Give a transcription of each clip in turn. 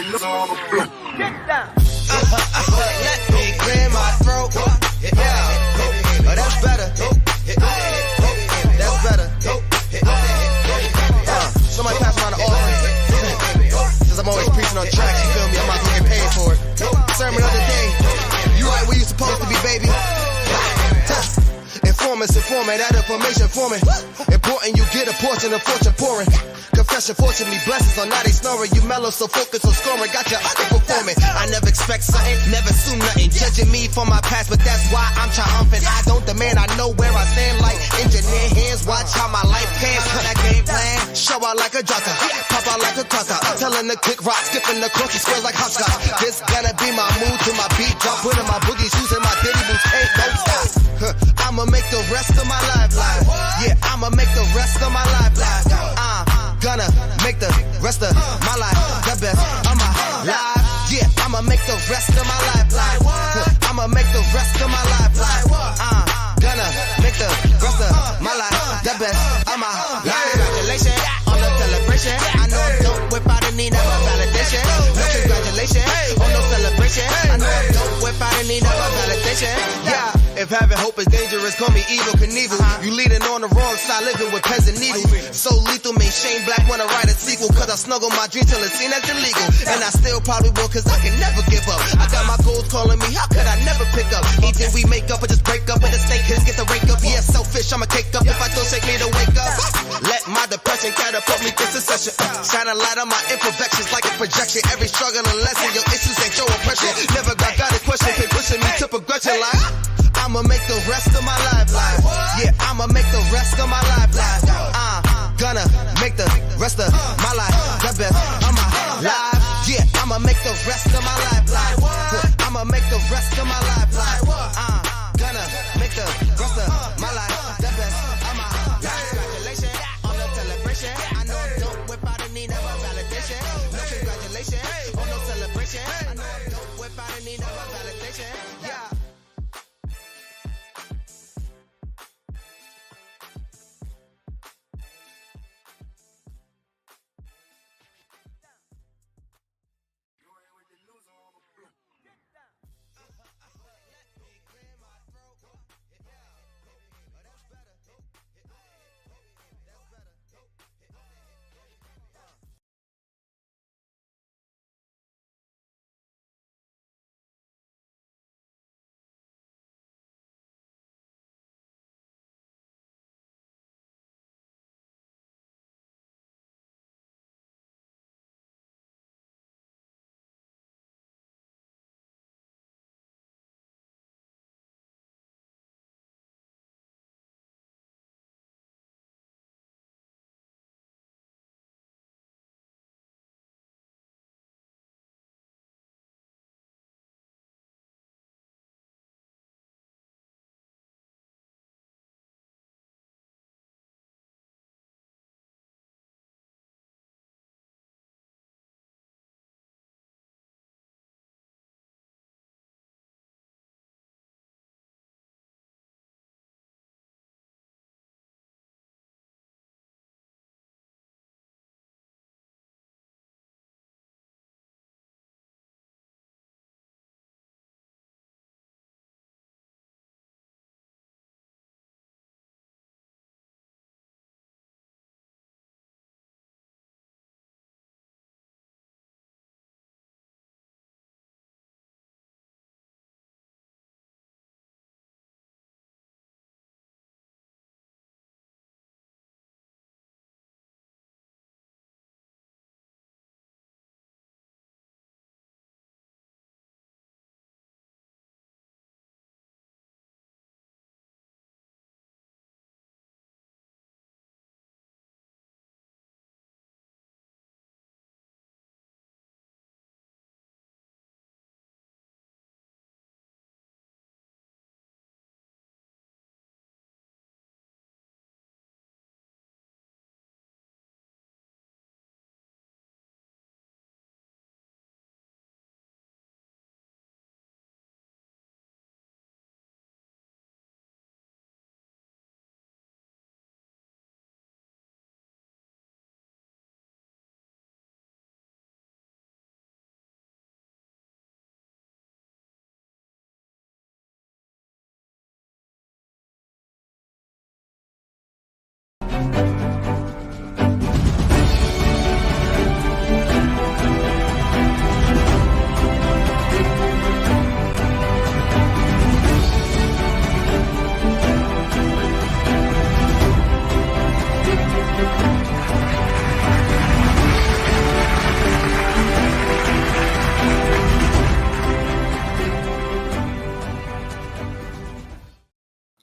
Let me clear my throat. Yeah. Oh, that's better. That's better. Somebody pass around the offering. Since I'm always preaching on tracks, you feel me? I'm not gonna get paid for it. Sermon of the day. You right where you supposed to be, baby. Informants, informant, that information for me. Important you get a portion of fortune pouring. Confession, fortunately, blessings on now they snoring. You mellow, so focus on scoring. Got your underperforming. I never expect something, never assume nothing. Judging me for my past, but that's why I'm triumphant. I don't demand, I know where I stand like engineer hands. Watch how my life pans. Put that game plan, show out like a jotter, pop out like a cutter. Telling the kick rock, skipping the country squares like hopscotch. This gonna be my mood to my beat drop. Putting my boogie shoes in my diddy boots, ain't no stop. I'ma make the rest of my life live. Yeah, I'ma make the rest of my life live. Gonna make the rest of my life the best of my life. Yeah, I'ma make the rest of my life live. I'ma make the rest of my life live. Gonna make the rest of my life the best of my life. Congratulations on the celebration. I know I'm dope without a need of a validation. No congratulations on no celebration. I know I'm dope without a need of a validation. Yeah. If having hope is dangerous, call me evil Knievel. You leading on the wrong side, living with pens and needles. So lethal, make Shane Black wanna write a sequel. Cause I snuggle my dreams till it's seen as illegal. And I still probably will, cause I can never give up. I got my goals calling me, how could I never pick up? Either we make up or just break up. With the snake hits, get the rake up. Yeah, selfish, I'ma cake up. If I don't shake me to wake up. Let my depression catapult me to succession. Shine a light on my imperfections like a projection. Every struggle and lesson, your issues ain't your oppression. Never got a question, keep pushing me to progression like I'ma make the rest of my life live. Yeah, I'ma make the rest of my life live. Gonna make the rest of my life the best of my life. Yeah, I'ma make the rest of my life live. I'ma make the rest of my life live. Gonna make the rest of my life the best of my life. Congratulations on the celebration. I know I'm dope without a need of a validation. No congratulations on no celebration. I know I'm dope without a need of a validation. Yeah.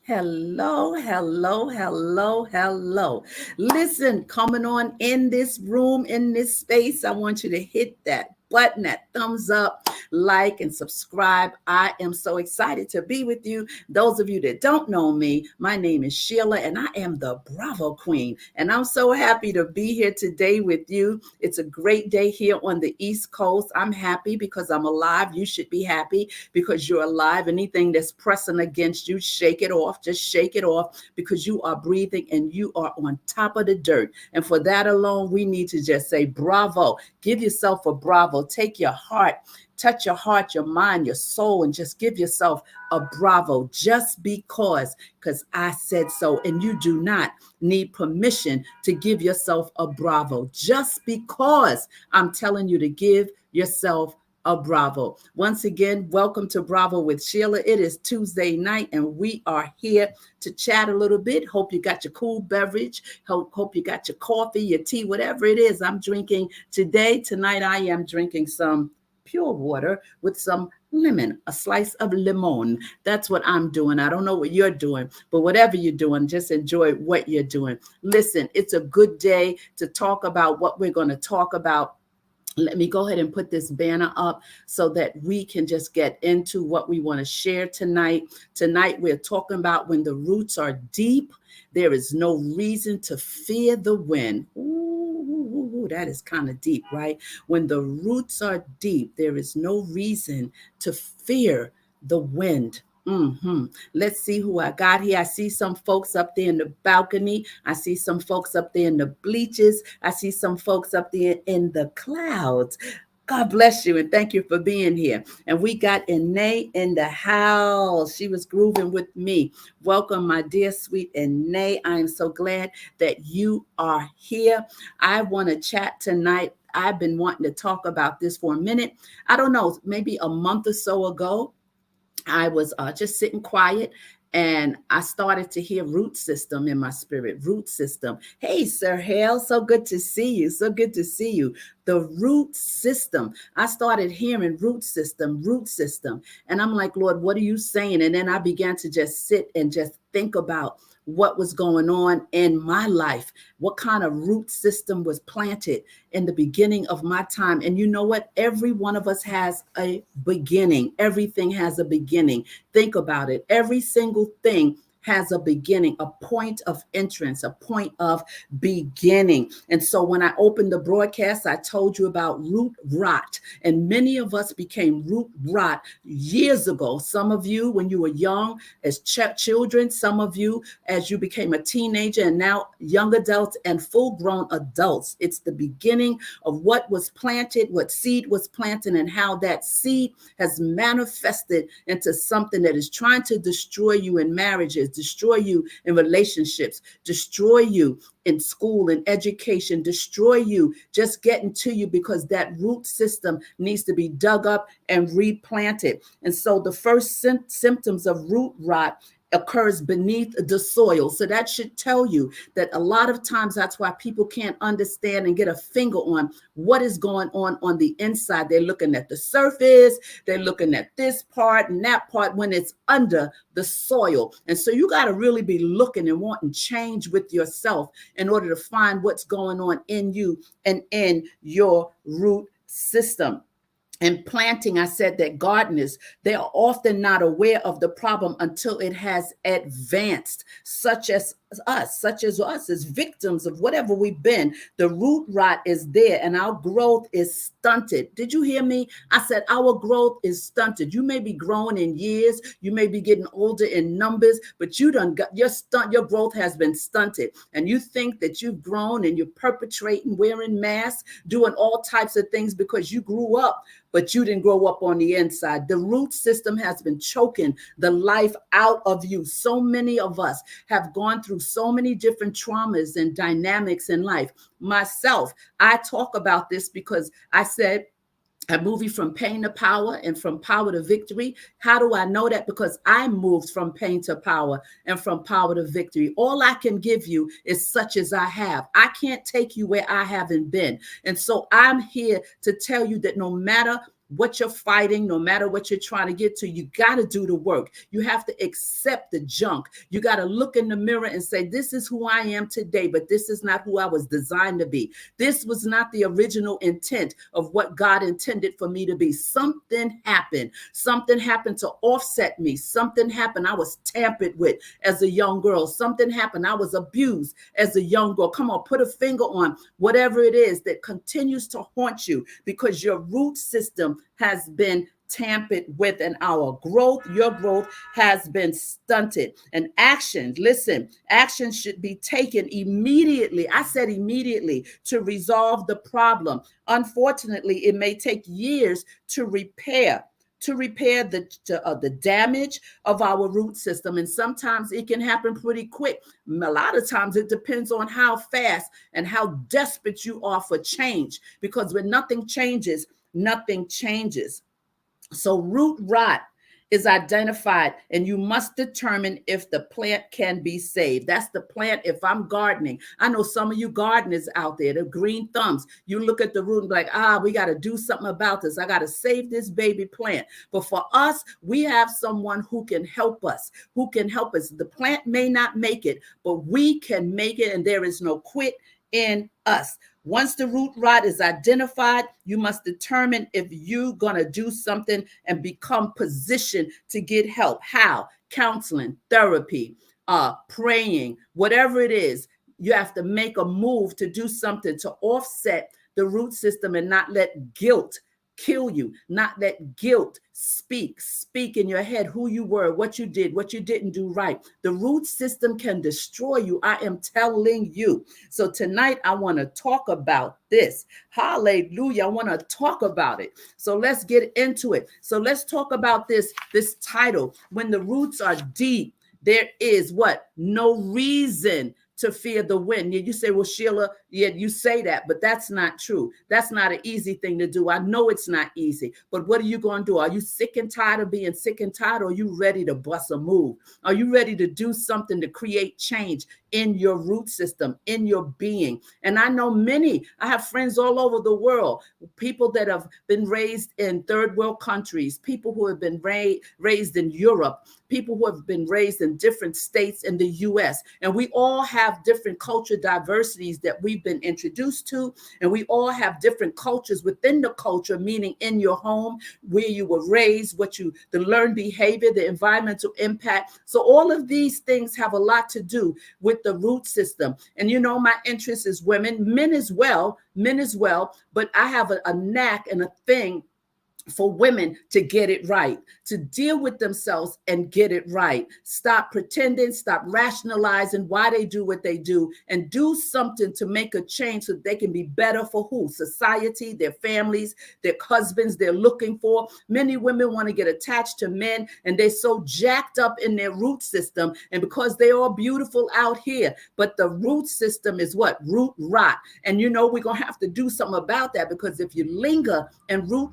Hello, hello, hello, hello. Listen, coming on in this room, in this space, I want you to hit that button, that thumbs up, like, and subscribe. I am so excited to be with you. Those of you that don't know me, my name is Sheila, and I am the Bravo Queen. And I'm so happy to be here today with you. It's a great day here on the East Coast. I'm happy because I'm alive. You should be happy because you're alive. Anything that's pressing against you, shake it off. Just shake it off because you are breathing and you are on top of the dirt. And for that alone, we need to just say bravo. Give yourself a bravo. Take your heart, touch your heart, your mind, your soul, and just give yourself a bravo just because I said so. And you do not need permission to give yourself a bravo just because I'm telling you to give yourself a bravo. Once again, welcome to Bravo with Sheila. It is Tuesday night and we are here to chat a little bit. Hope you got your cool beverage. Hope you got your coffee, your tea, whatever it is I'm drinking today. Tonight I am drinking some pure water with some lemon, a slice of lemon. That's what I'm doing. I don't know what you're doing, but whatever you're doing, just enjoy what you're doing. Listen, it's a good day to talk about what we're going to talk about. Let me go ahead and put this banner up so that we can just get into what we want to share tonight. Tonight, we're talking about when the roots are deep, there is no reason to fear the wind. Ooh, that is kind of deep, right? When the roots are deep, there is no reason to fear the wind. Let's see who I got here. I see some folks up there in the balcony. I see some folks up there in the bleachers. I see some folks up there in the clouds. God bless you and thank you for being here. And we got Ine in the house. She was grooving with me. Welcome, my dear sweet Ine. I am so glad that you are here. I want to chat tonight. I've been wanting to talk about this for a minute. I don't know, maybe a month or so ago. I was just sitting quiet and I started to hear root system in my spirit, root system. Hey, Sir Hale, so good to see you. So good to see you. The root system. I started hearing root system, root system. And I'm like, Lord, what are you saying? And then I began to just sit and just think about what was going on in my life, what kind of root system was planted in the beginning of my time. And you know what? Every one of us has a beginning. Everything has a beginning. Think about it. Every single thing has a beginning, a point of entrance, a point of beginning. And so when I opened the broadcast, I told you about root rot. And many of us became root rot years ago. Some of you when you were young as children, some of you as you became a teenager, and now young adults and full-grown adults. It's the beginning of what was planted, what seed was planted, and how that seed has manifested into something that is trying to destroy you in marriages, destroy you in relationships, destroy you in school and education, destroy you, just getting to you because that root system needs to be dug up and replanted. And so the first symptoms of root rot occurs beneath the soil. So that should tell you that a lot of times that's why people can't understand and get a finger on what is going on the inside. They're looking at the surface, they're looking at this part and that part when it's under the soil. And so you got to really be looking and wanting change with yourself in order to find what's going on in you and in your root system. And planting, I said that gardeners, they are often not aware of the problem until it has advanced, such as us as victims of whatever we've been. The root rot is there and our growth is stunted. Did you hear me? I said our growth is stunted. You may be growing in years, you may be getting older in numbers, but you done got your growth has been stunted. And you think that you've grown and you're perpetrating, wearing masks, doing all types of things because you grew up, but you didn't grow up on the inside. The root system has been choking the life out of you. So many of us have gone through so many different traumas and dynamics in life. Myself, I talk about this because I said, I moved from pain to power and from power to victory. How do I know that? Because I moved from pain to power and from power to victory. All I can give you is such as I have. I can't take you where I haven't been. And so I'm here to tell you that no matter what you're fighting, no matter what you're trying to get to, you got to do the work. You have to accept the junk. You got to look in the mirror and say, this is who I am today, but this is not who I was designed to be. This was not the original intent of what God intended for me to be. Something happened. Something happened to offset me. Something happened. I was tampered with as a young girl. Something happened. I was abused as a young girl. Come on, put a finger on whatever it is that continues to haunt you, because your root system has been tampered with, and your growth has been stunted. And actions, listen, actions should be taken immediately. I said immediately, to resolve the problem. Unfortunately, it may take years to repair the damage of our root system. And sometimes it can happen pretty quick. A lot of times it depends on how fast and how desperate you are for change, because when nothing changes, nothing changes. So root rot is identified, and you must determine if the plant can be saved. That's the plant. If I'm gardening, I know some of you gardeners out there, the green thumbs, you look at the root and be like, we got to do something about this. I got to save this baby plant. But for us, we have someone who can help us, The plant may not make it, but we can make it, and there is no quit in us. Once the root rot is identified, you must determine if you're going to do something and become positioned to get help. How? Counseling, therapy, praying, whatever it is. You have to make a move to do something to offset the root system and not let guilt kill you, not let guilt speak in your head who you were, what you did, what you didn't do right. The root system can destroy you. I am telling you. So tonight I want to talk about this. Hallelujah. I want to talk about it. So let's get into it. So let's talk about this title. When the roots are deep, there is what? No reason to fear the wind. You say, well, Sheila, yeah, you say that, but that's not true. That's not an easy thing to do. I know it's not easy, but what are you going to do? Are you sick and tired of being sick and tired, or are you ready to bust a move? Are you ready to do something to create change in your root system, in your being? And I know I have friends all over the world, people that have been raised in third world countries, people who have been raised in Europe, people who have been raised in different states in the US. And we all have different culture diversities that we've been introduced to. And we all have different cultures within the culture, meaning in your home, where you were raised, the learned behavior, the environmental impact. So all of these things have a lot to do with the root system. And my interest is women, men as well, but I have a knack and a thing for women to get it right, to deal with themselves and get it right. Stop pretending, stop rationalizing why they do what they do, and do something to make a change so they can be better for who? Society, their families, their husbands they're looking for. Many women want to get attached to men, and they're so jacked up in their root system, and because they are beautiful out here, but the root system is what? Root rot. And we're going to have to do something about that, because if you linger and root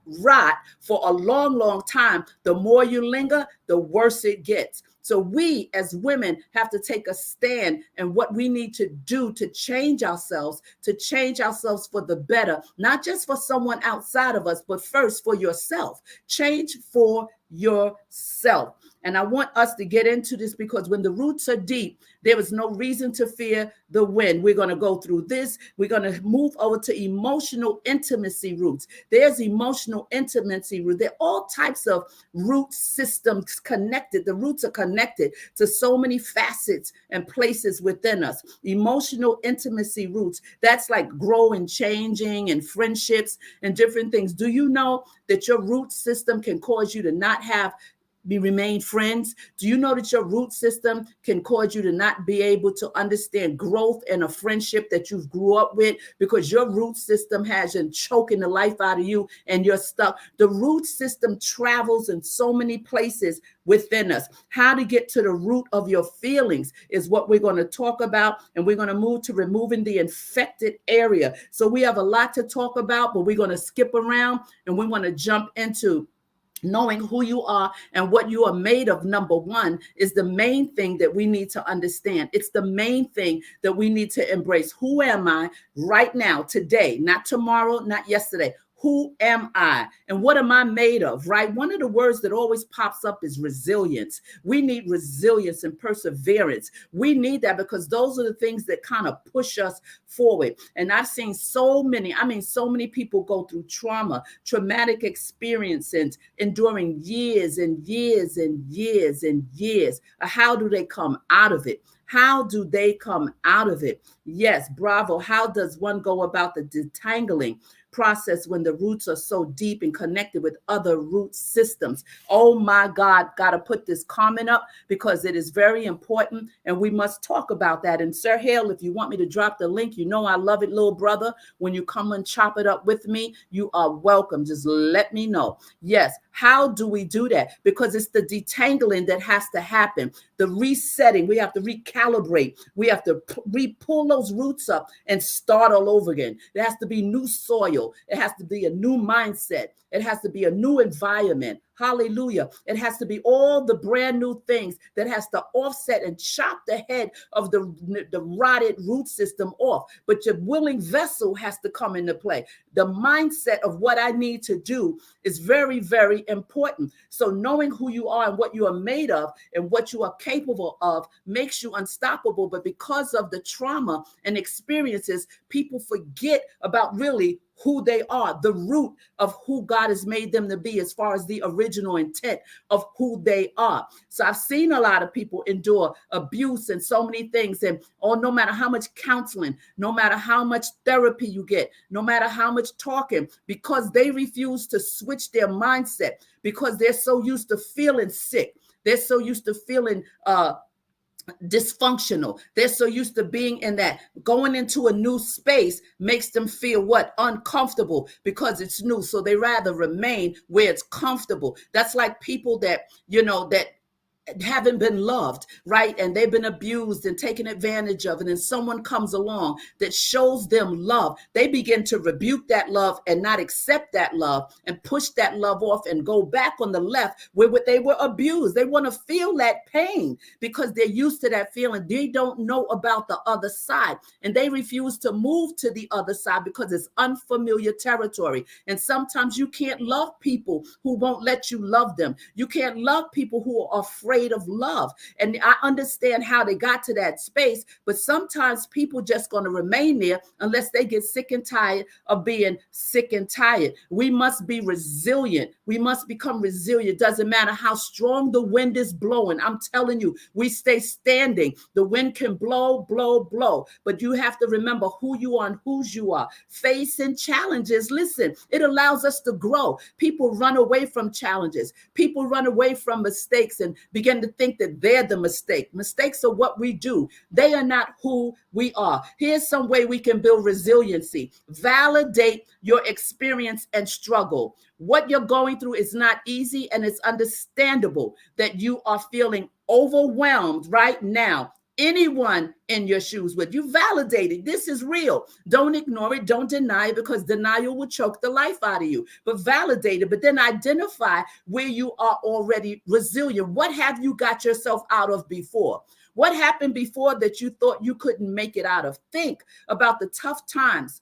rot for a long, long time, the more you linger, the worse it gets. So we as women have to take a stand, and what we need to do to change ourselves for the better, not just for someone outside of us, but first for yourself. Change for yourself. And I want us to get into this, because when the roots are deep, there is no reason to fear the wind. We're going to go through this. We're going to move over to emotional intimacy roots. There's emotional intimacy roots. There are all types of root systems connected. The roots are connected to so many facets and places within us. Emotional intimacy roots, that's like growing, changing, and friendships and different things. Do you know that your root system can cause you to not have remain friends? Do you know that your root system can cause you to not be able to understand growth in a friendship that you grew up with because your root system has been choking the life out of you and you're stuck? The root system travels in so many places within us. How to get to the root of your feelings is what we're going to talk about, and we're going to move to removing the infected area. So we have a lot to talk about, but we're going to skip around and we want to jump into knowing who you are and what you are made of. Number one is the main thing that we need to understand. It's the main thing that we need to embrace. Who am I right now, today, not tomorrow, not yesterday? Who am I and what am I made of, right? One of the words that always pops up is resilience. We need resilience and perseverance. We need that because those are the things that kind of push us forward. And I've seen so many people go through traumatic experiences, enduring years and years and years and years. How do they come out of it? How do they come out of it? Yes, bravo. How does one go about the detangling process when the roots are so deep and connected with other root systems? Oh my God, got to put this comment up because it is very important and we must talk about that. And Sir Hale, if you want me to drop the link, you know I love it, little brother. When you come and chop it up with me, you are welcome. Just let me know. Yes, how do we do that? Because it's the detangling that has to happen. The resetting, we have to recalibrate. We have to pull those roots up and start all over again. There has to be new soil. It has to be a new mindset. It has to be a new environment. Hallelujah. It has to be all the brand new things that has to offset and chop the head of the rotted root system off. But your willing vessel has to come into play. The mindset of what I need to do is very, very important. So knowing who you are and what you are made of and what you are capable of makes you unstoppable. But because of the trauma and experiences, people forget about really who they are, the root of who God has made them to be as far as the original intent of who they are. So I've seen a lot of people endure abuse and so many things. And no matter how much counseling, no matter how much therapy you get, no matter how much talking, because they refuse to switch their mindset, because they're so used to feeling sick. They're so used to feeling dysfunctional. They're so used to being in that. Going into a new space makes them feel what? Uncomfortable because it's new. So they rather remain where it's comfortable. That's like people that, that haven't been loved, right? And they've been abused and taken advantage of. And then someone comes along that shows them love. They begin to rebuke that love and not accept that love and push that love off and go back on the left where they were abused. They want to feel that pain because they're used to that feeling. They don't know about the other side and they refuse to move to the other side because it's unfamiliar territory. And sometimes you can't love people who won't let you love them. You can't love people who are afraid of love. And I understand how they got to that space, but sometimes people just going to remain there unless they get sick and tired of being sick and tired. We must be resilient. We must become resilient. Doesn't matter how strong the wind is blowing. I'm telling you, we stay standing. The wind can blow, but you have to remember who you are and whose you are. Facing challenges, listen, it allows us to grow. People run away from challenges. People run away from mistakes and begin to think that they're the mistake. Mistakes are what we do. They are not who we are. Here's some way we can build resiliency. Validate your experience and struggle. What you're going through is not easy, and it's understandable that you are feeling overwhelmed right now. Anyone in your shoes would. You validate it. This is real. Don't ignore it. Don't deny it, because denial will choke the life out of you. But validate it. But then identify where you are already resilient. What have you got yourself out of before? What happened before that you thought you couldn't make it out of? Think about the tough times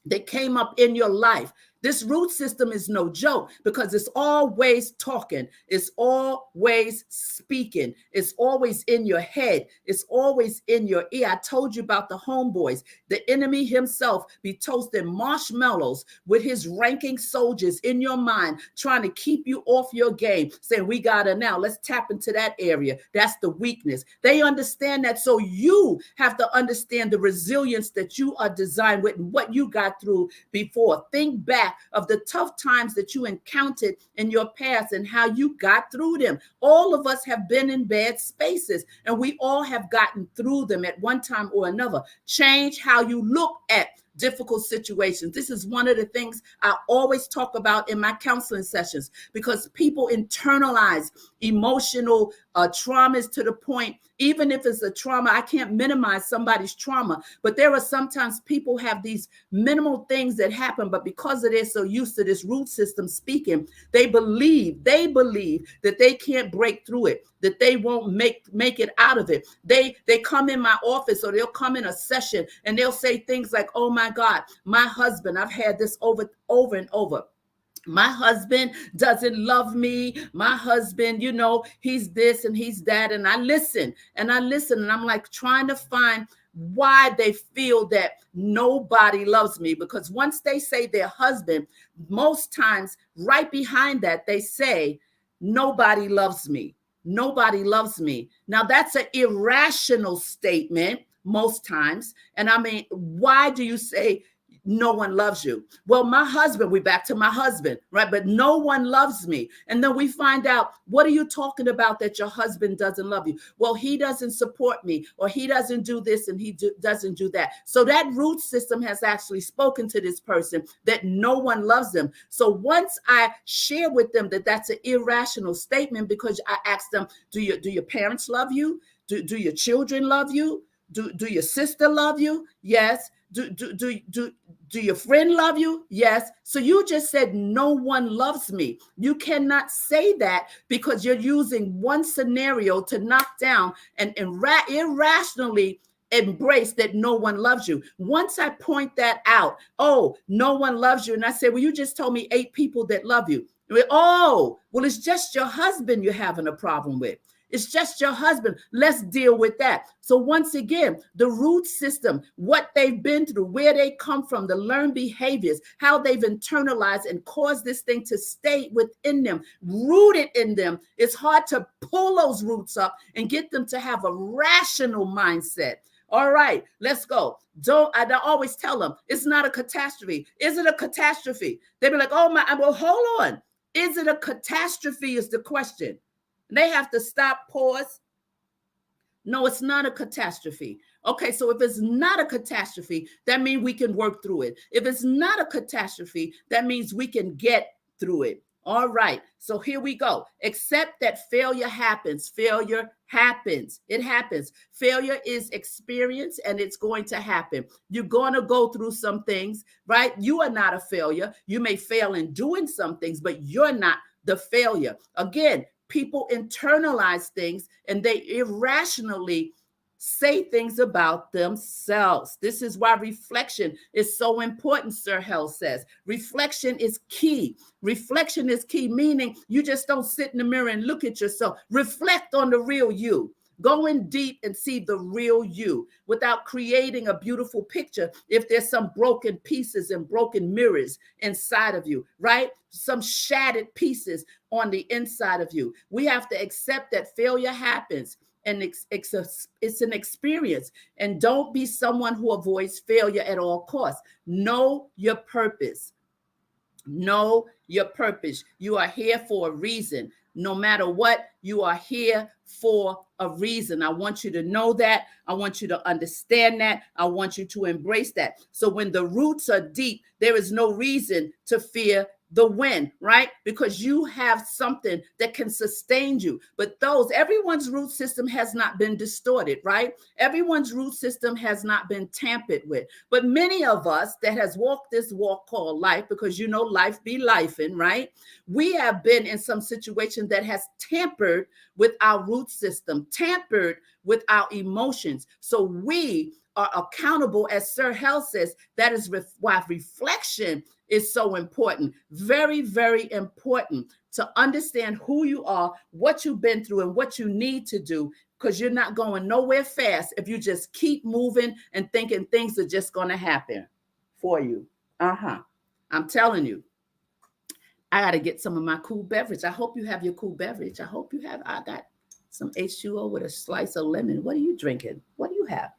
that came up in your life. This root system is no joke because it's always talking. It's always speaking. It's always in your head. It's always in your ear. I told you about the homeboys. The enemy himself be toasting marshmallows with his ranking soldiers in your mind, trying to keep you off your game, saying, we got to now. Let's tap into that area. That's the weakness. They understand that. So you have to understand the resilience that you are designed with and what you got through before. Think back back of the tough times that you encountered in your past and how you got through them. All of us have been in bad spaces, and we all have gotten through them at one time or another. Change how you look at difficult situations. This is one of the things I always talk about in my counseling sessions, because people internalize emotional traumas to the point, even if it's a trauma, I can't minimize somebody's trauma, but there are sometimes people have these minimal things that happen, but because they're so used to this root system speaking, they believe that they can't break through it, that they won't make it out of it. They come in my office, or they'll come in a session and they'll say things like, oh my God, my husband, I've had this over and over. My husband doesn't love me. My husband, he's this and he's that. And I listen and I'm like trying to find why they feel that nobody loves me. Because once they say their husband, most times right behind that, they say, nobody loves me. Nobody loves me. Now that's an irrational statement most times. And I mean, why do you say no one loves you? Well, my husband, we're back to my husband, right? But no one loves me. And then we find out, what are you talking about that your husband doesn't love you? Well, he doesn't support me, or he doesn't do this and he doesn't do that. So that root system has actually spoken to this person that no one loves them. So once I share with them that that's an irrational statement, because I asked them, do your parents love you? Do your children love you? Do your sister love you? Yes. Do your friend love you? Yes. So you just said no one loves me. You cannot say that, because you're using one scenario to knock down and irrationally embrace that no one loves you. Once I point that out, oh, no one loves you. And I say, well, you just told me 8 people that love you. Oh, well, it's just your husband you're having a problem with. It's just your husband. Let's deal with that. So once again, the root system, what they've been through, where they come from, the learned behaviors, how they've internalized and caused this thing to stay within them, rooted in them. It's hard to pull those roots up and get them to have a rational mindset. All right, let's go. I always tell them, it's not a catastrophe. Is it a catastrophe? They be like, oh my, well, hold on. Is it a catastrophe is the question. They have to stop, pause. No, it's not a catastrophe. Okay, so if it's not a catastrophe, that means we can work through it. If it's not a catastrophe, that means we can get through it. All right, so here we go. Accept that failure happens. Failure happens. It happens. Failure is experience, and it's going to happen. You're going to go through some things, right? You are not a failure. You may fail in doing some things, but you're not the failure. Again, people internalize things and they irrationally say things about themselves. This is why reflection is so important, Sir Hell says. Reflection is key. Reflection is key, meaning you just don't sit in the mirror and look at yourself. Reflect on the real you. Go in deep and see the real you without creating a beautiful picture if there's some broken pieces and broken mirrors inside of you, right? Some shattered pieces on the inside of you. We have to accept that failure happens, and it's an experience. And don't be someone who avoids failure at all costs. Know your purpose. Know your purpose. You are here for a reason. No matter what, you are here for a reason. I want you to know that. I want you to understand that. I want you to embrace that. So when the roots are deep, there is no reason to fear the wind, right? Because you have something that can sustain you. But everyone's root system has not been distorted, right? Everyone's root system has not been tampered with. But many of us that has walked this walk called life, because life be lifing, right? We have been in some situation that has tampered with our root system, tampered with our emotions. So we are accountable, as Sir Hell says. That is why reflection is so important. Very, very important to understand who you are, what you've been through, and what you need to do, because you're not going nowhere fast if you just keep moving and thinking things are just going to happen for you. I'm telling you. I got to get some of my cool beverage. I hope you have your cool beverage. I got some H2O with a slice of lemon. What are you drinking? What do you have?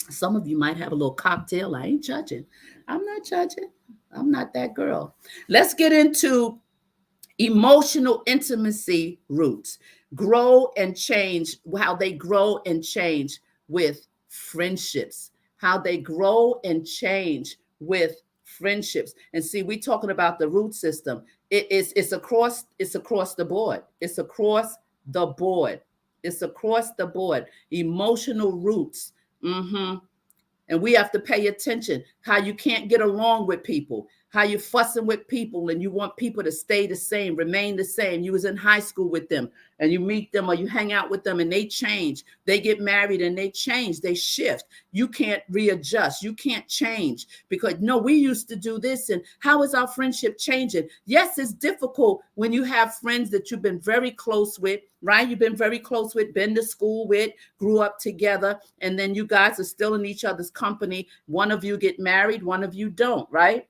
Some of you might have a little cocktail. I ain't judging. I'm not judging. I'm not that girl. Let's get into emotional intimacy roots. Grow and change, how they grow and change with friendships. How they grow and change with friendships. And see, we talking about the root system. It's across the board. It's across the board. It's across the board. Emotional roots. And we have to pay attention how you can't get along with people, how you fussing with people and you want people to stay the same, remain the same. You was in high school with them and you meet them or you hang out with them and they change. They get married and they change, they shift. You can't readjust. You can't change because no, we used to do this. And how is our friendship changing? Yes, it's difficult when you have friends that you've been very close with, right? You've been very close with, been to school with, grew up together, and then you guys are still in each other's company. One of you get married, one of you don't, right?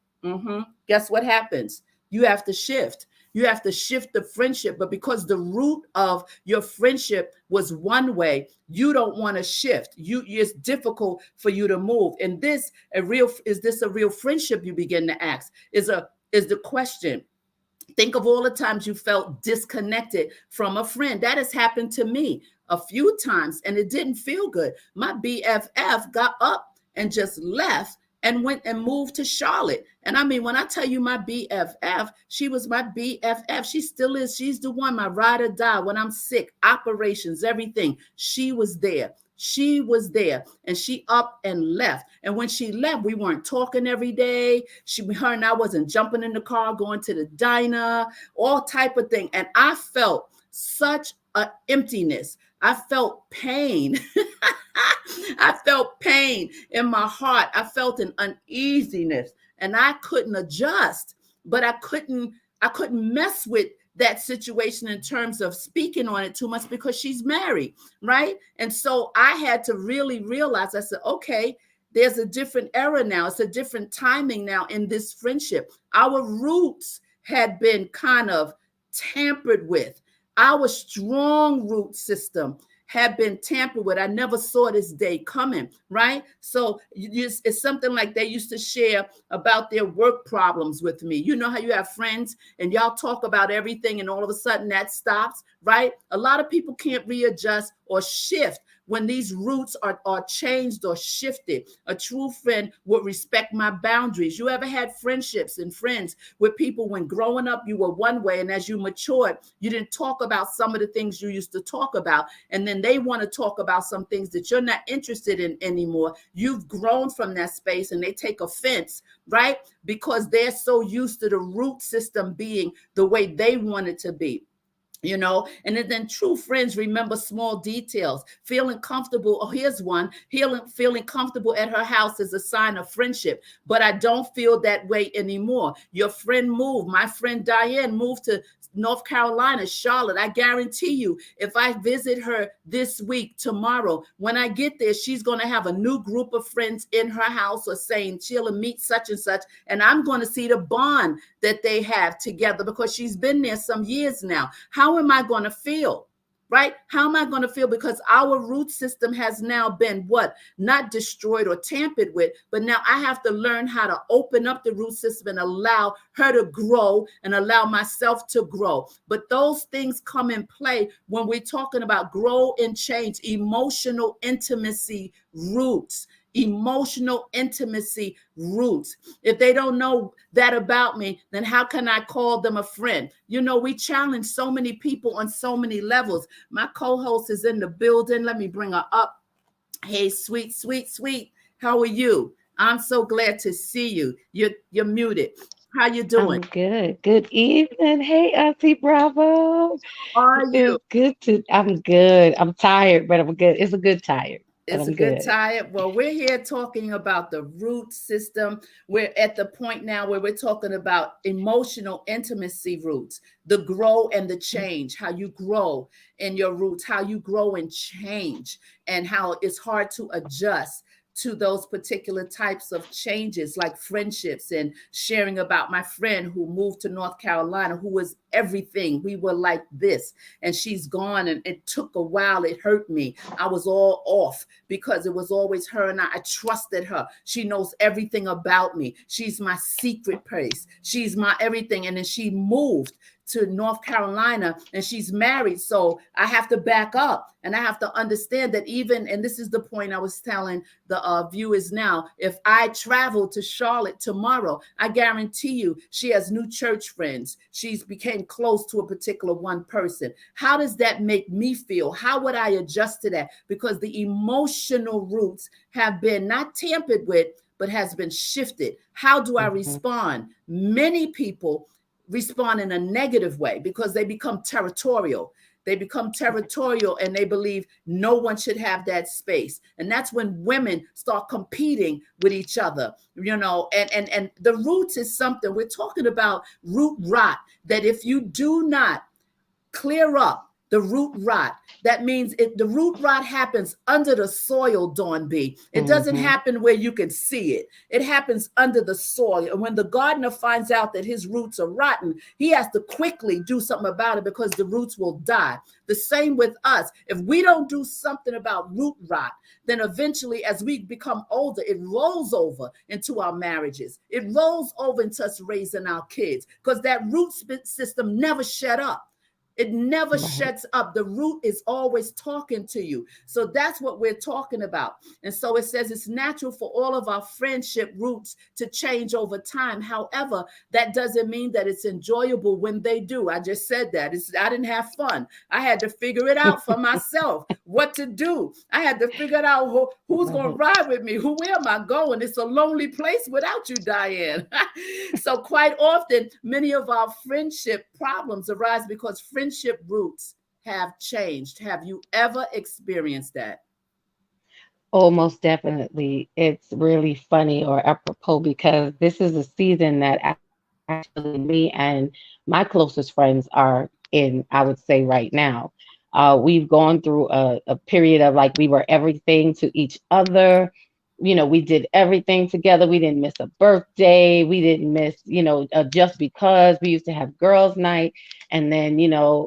Guess what happens? You have to shift. You have to shift the friendship, but because the root of your friendship was one way, you don't want to shift. It's difficult for you to move. And is this a real friendship? You begin to ask. Is the question. Think of all the times you felt disconnected from a friend. That has happened to me a few times and it didn't feel good. My BFF got up and just left and went and moved to Charlotte. And I mean, when I tell you my BFF, she was my BFF. She still is. She's the one, my ride or die when I'm sick, operations, everything. She was there. She was there and she up and left. And when she left, we weren't talking every day. Her and I wasn't jumping in the car, going to the diner, all type of thing. And I felt such an emptiness. I felt pain. I felt pain in my heart. I felt an uneasiness and I couldn't adjust, but I couldn't mess with that situation in terms of speaking on it too much because she's married, right? And so I had to really realize, I said, okay, there's a different era now. It's a different timing now in this friendship. Our roots had been kind of tampered with. Our strong root system had been tampered with. I never saw this day coming, right? So it's something like they used to share about their work problems with me. You know how you have friends and y'all talk about everything and all of a sudden that stops, right? A lot of people can't readjust or shift when these roots are changed or shifted. A true friend would respect my boundaries. You ever had friendships and friends with people when growing up you were one way and as you matured, you didn't talk about some of the things you used to talk about, and then they want to talk about some things that you're not interested in anymore. You've grown from that space and they take offense, right? Because they're so used to the root system being the way they want it to be. And then true friends remember small details. Feeling comfortable. Oh, here's one. Feeling comfortable at her house is a sign of friendship, but I don't feel that way anymore. Your friend moved. My friend Diane moved to North Carolina, Charlotte. I guarantee you, if I visit her this week, tomorrow, when I get there, she's going to have a new group of friends in her house or saying she'll meet such and such. And I'm going to see the bond that they have together because she's been there some years now. How am I going to feel? Right? How am I going to feel? Because our root system has now been what? Not destroyed or tampered with, but now I have to learn how to open up the root system and allow her to grow and allow myself to grow. But those things come in play when we're talking about grow and change, emotional intimacy roots. Emotional intimacy roots. If they don't know that about me, then how can I call them a friend? We challenge so many people on so many levels. My co-host is in the building. Let me bring her up. Hey, sweet, sweet, sweet. How are you? I'm so glad to see you. You're muted. How you doing? I'm good. Good evening. Hey, Auntie Bravo. How are It you? feels good I'm good. I'm tired, but I'm good. It's a good tired, but It's a I'm good good. tired. Well, we're here talking about the root system. We're at the point now where we're talking about emotional intimacy roots, the grow and the change, how you grow in your roots, how you grow and change, and how it's hard to adjust to those particular types of changes, like friendships, and sharing about my friend who moved to North Carolina, who was everything. We were like this, and she's gone, and it took a while. It hurt me. I was all off because it was always her, and I trusted her. She knows everything about me. She's my secret place. She's my everything. And then she moved to North Carolina, and she's married. So I have to back up, and I have to understand that even, and this is the point I was telling the viewers now, if I travel to Charlotte tomorrow, I guarantee you she has new church friends. She's became close to a particular one person. How does that make me feel? How would I adjust to that? Because the emotional roots have been not tampered with, but has been shifted. How do I respond? Many people respond in a negative way because they become territorial. They become territorial, and they believe no one should have that space. And that's when women start competing with each other, and the roots is something we're talking about, root rot, that if you do not clear up the root rot, that means the root rot happens under the soil, Dawn B. It doesn't happen where you can see it. It happens under the soil. And when the gardener finds out that his roots are rotten, he has to quickly do something about it because the roots will die. The same with us. If we don't do something about root rot, then eventually as we become older, it rolls over into our marriages. It rolls over into us raising our kids because that root system never shut up. It never shuts up. The root is always talking to you. So that's what we're talking about. And so it says it's natural for all of our friendship roots to change over time. However, that doesn't mean that it's enjoyable when they do. I just said that. I didn't have fun. I had to figure it out for myself, what to do. I had to figure it out who's going to ride with me. Where am I going? It's a lonely place without you, Diane. So quite often, many of our friendship problems arise because friendship roots have changed. Have you ever experienced that? Almost definitely. It's really funny or apropos because this is a season that actually me and my closest friends are in, I would say right now. We've gone through a period of like we were everything to each other. We did everything together. We didn't miss a birthday. We didn't miss, just because we used to have girls' night. And then,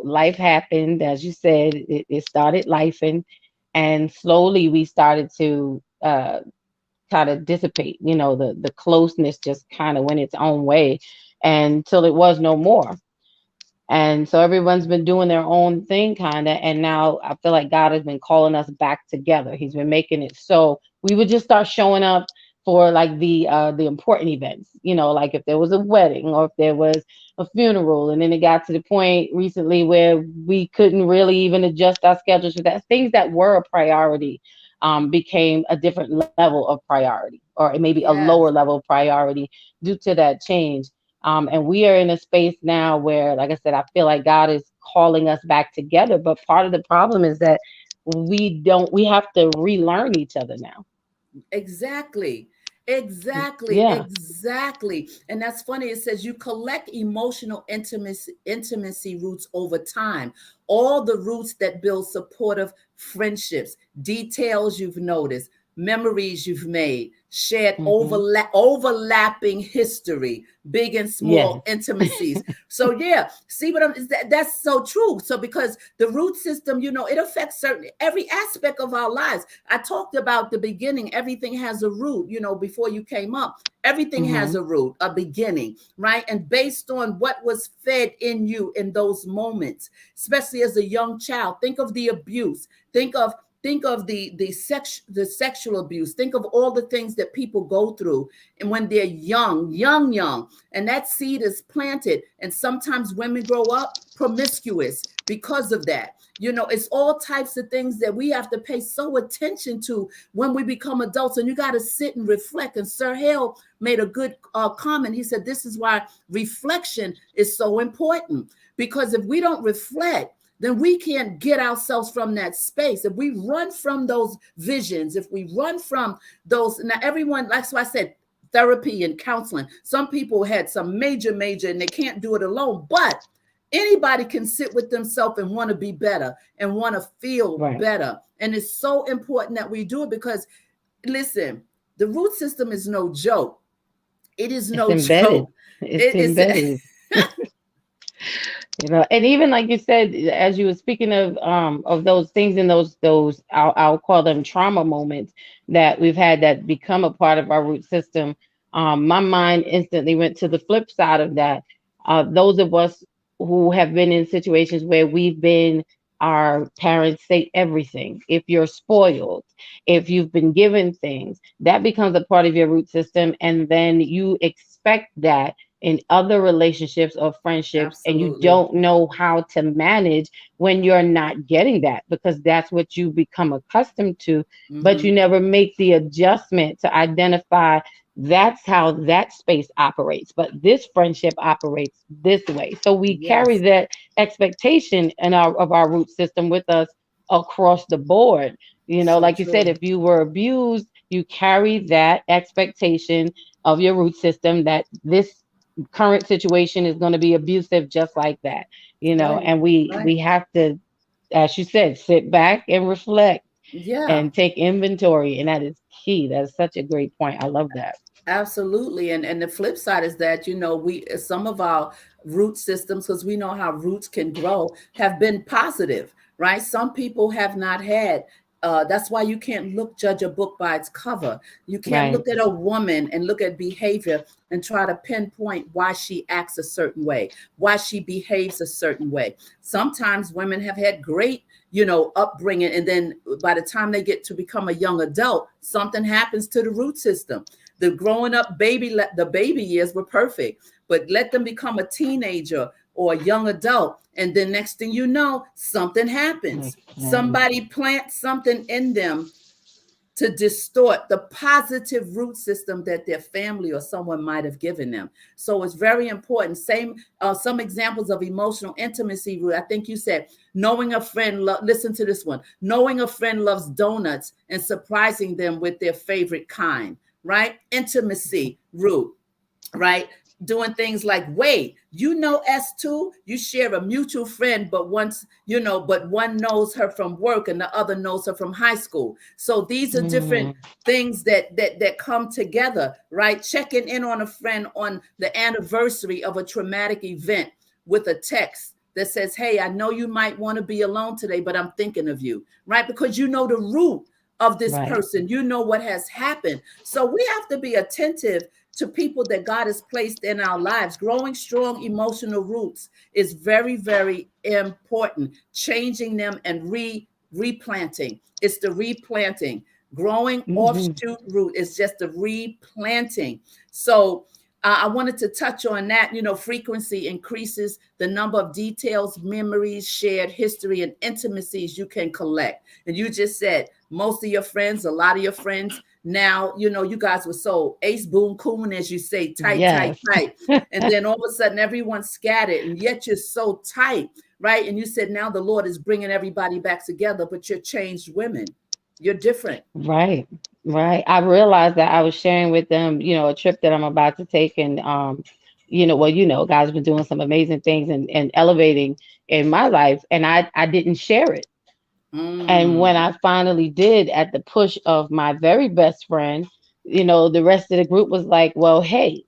life happened. As you said, it started lifing. And slowly we started to kind of dissipate. The closeness just kind of went its own way until it was no more. And so everyone's been doing their own thing kind of. And now I feel like God has been calling us back together. He's been making it so we would just start showing up for like the important events, like if there was a wedding or if there was a funeral. And then it got to the point recently where we couldn't really even adjust our schedules for that. Things that were a priority became a different level of priority, or maybe a lower Yes. level of priority due to that change. And we are in a space now where, like I said, I feel like God is calling us back together. But part of the problem is that we have to relearn each other now. Exactly. Exactly. Yeah. Exactly. And that's funny. It says you collect emotional intimacy roots over time. All the roots that build supportive friendships, details you've noticed, memories you've made, shared Hmm. overlapping history, big and small Yes. intimacies. So yeah, see what that's so true. So because the root system, it affects every aspect of our lives. I talked about the beginning, everything has a root, before you came up. Everything has Hmm. a root, a beginning, right? And based on what was fed in you in those moments, especially as a young child, think of the abuse. Think of the sexual abuse. Think of all the things that people go through, and when they're young, and that seed is planted. And sometimes women grow up promiscuous because of that. It's all types of things that we have to pay so attention to when we become adults. And you got to sit and reflect. And Sir Hale made a good comment. He said, this is why reflection is so important, because if we don't reflect, then we can't get ourselves from that space. If we run from those visions, if we run from those, now everyone, that's why I said therapy and counseling. Some people had some major, and they can't do it alone, but anybody can sit with themselves and want to be better and want to feel Right. better. And it's so important that we do it, because listen, the root system is no joke. It is It's no embedded. joke. It's It is. embedded. And even like you said, as you were speaking of those things and those I'll call them trauma moments that we've had that become a part of our root system. My mind instantly went to the flip side of that. Those of us who have been in situations where we've been our parents say everything. If you're spoiled, if you've been given things, that becomes a part of your root system, and then you expect that in other relationships or friendships, and you Absolutely. don't know how to manage when you're not getting that because that's what you become accustomed to, but you Hmm. never make the adjustment to identify that's how that space operates, but this friendship operates this way. So we carry Yes. that expectation in our root system with us across the board. So Like you said, true. if you were abused, you carry that expectation of your root system that this current situation is going to be abusive just like that, Right. and we Right. we have to, as you said, sit back and reflect Yeah. and take inventory, and that is key. That's such a great point. I love that. Absolutely. And the flip side is that, we, some of our root systems, because we know how roots can grow, have been positive, right? Some people have not had. That's why you can't judge a book by its cover. You can't Right. look at a woman and look at behavior and try to pinpoint why she acts a certain way, why she behaves a certain way. Sometimes women have had great, upbringing, and then by the time they get to become a young adult, something happens to the root system. The growing up the baby years were perfect, but let them become a teenager or a young adult, and then next thing you know, something happens. Exactly. Somebody plants something in them to distort the positive root system that their family or someone might have given them. So it's very important. Some examples of emotional intimacy root. I think you said knowing a friend. Listen to this one. Knowing a friend loves donuts and surprising them with their favorite kind. Right? Intimacy root, right? Doing things like, wait, S2, you share a mutual friend, but but one knows her from work and the other knows her from high school. So these are different Mm, things that come together, right? Checking in on a friend on the anniversary of a traumatic event with a text that says, hey, I know you might want to be alone today, but I'm thinking of you, right? Because you know the root of this right. person, you know what has happened. So we have to be attentive to people that God has placed in our lives. Growing strong emotional roots is very, very important. Changing them and replanting. It's the replanting. Growing Hmm. offshoot root is just the replanting. So I wanted to touch on that. Frequency increases the number of details, memories, shared history, and intimacies you can collect. And you just said most of your friends, a lot of your friends now, you guys were so ace boon coon, as you say, tight, tight, Yes. tight. And then all of a sudden everyone's scattered, and yet you're so tight, right? And you said now the Lord is bringing everybody back together, but you're changed women. You're different. Right. Right. I realized that I was sharing with them, a trip that I'm about to take, and well, God's been doing some amazing things and elevating in my life, and I didn't share it. And when Mm, I finally did, at the push of my very best friend, the rest of the group was like, well, hey,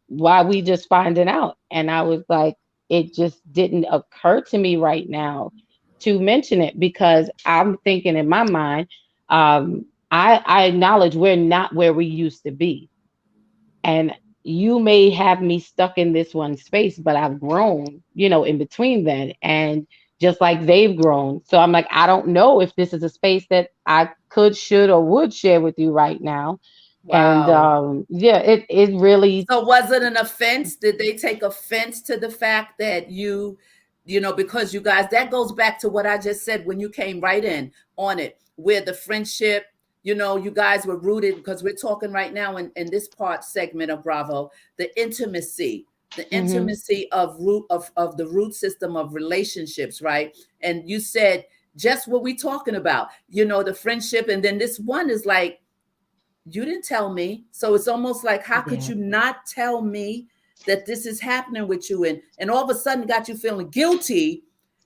why we just finding out? And I was like, it just didn't occur to me right now to mention it because I'm thinking in my mind, I acknowledge we're not where we used to be. And you may have me stuck in this one space, but I've grown, in between then. And just like they've grown. So I'm like, I don't know if this is a space that I could, should, or would share with you right now. And wow. yeah, it really, So was it an offense? Did they take offense to the fact that because you guys, that goes back to what I just said when you came right in on it, where the friendship, you guys were rooted, because we're talking right now in this part segment of Bravo, the hmm intimacy of the root system of relationships, right? And you said just what we talking about, the friendship. And then this one is like, you didn't tell me. So it's almost like, how could yeah, you not tell me that this is happening with you? And all of a sudden got you feeling guilty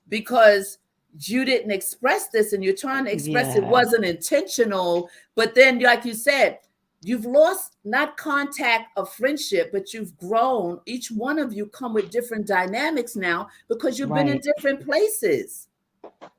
because you didn't express this, and you're trying to express it Yeah. wasn't intentional. But then, like you said, you've lost not contact of friendship, but you've grown. Each one of you come with different dynamics now because you've been in Right. different places.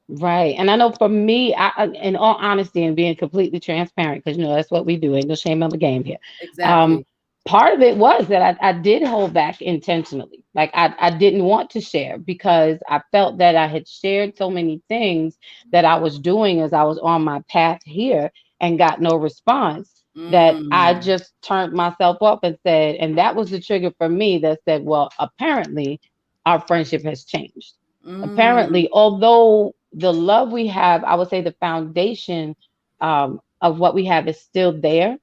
Right. And I know for me, in all honesty and being completely transparent, because that's what we do. Ain't no shame on the game here. Um, Exactly. Part of it was that I did hold back intentionally. Like I didn't want to share because I felt that I had shared so many things that I was doing as I was on my path here and got no response, that I Mm, just turned myself up and said, and that was the trigger for me that said, well, apparently our friendship has changed. mm, Apparently, although the love we have, I would say the foundation of what we have is still there,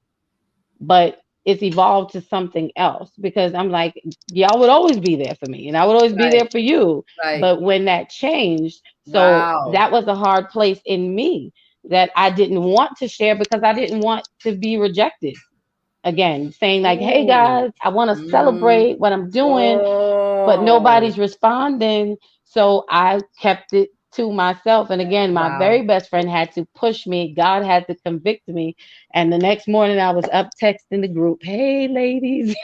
but it's evolved to something else because I'm like, y'all would always be there for me and I would always be right, there for you. right. But when that changed, so Wow. that was a hard place in me that I didn't want to share because I didn't want to be rejected. Again, saying like, hey Ooh. guys, I want to Mm. celebrate what I'm doing, but Oh, nobody's responding. So I kept it to myself. And again, my wow. very best friend had to push me. God had to convict me. And the next morning I was up texting the group, hey ladies.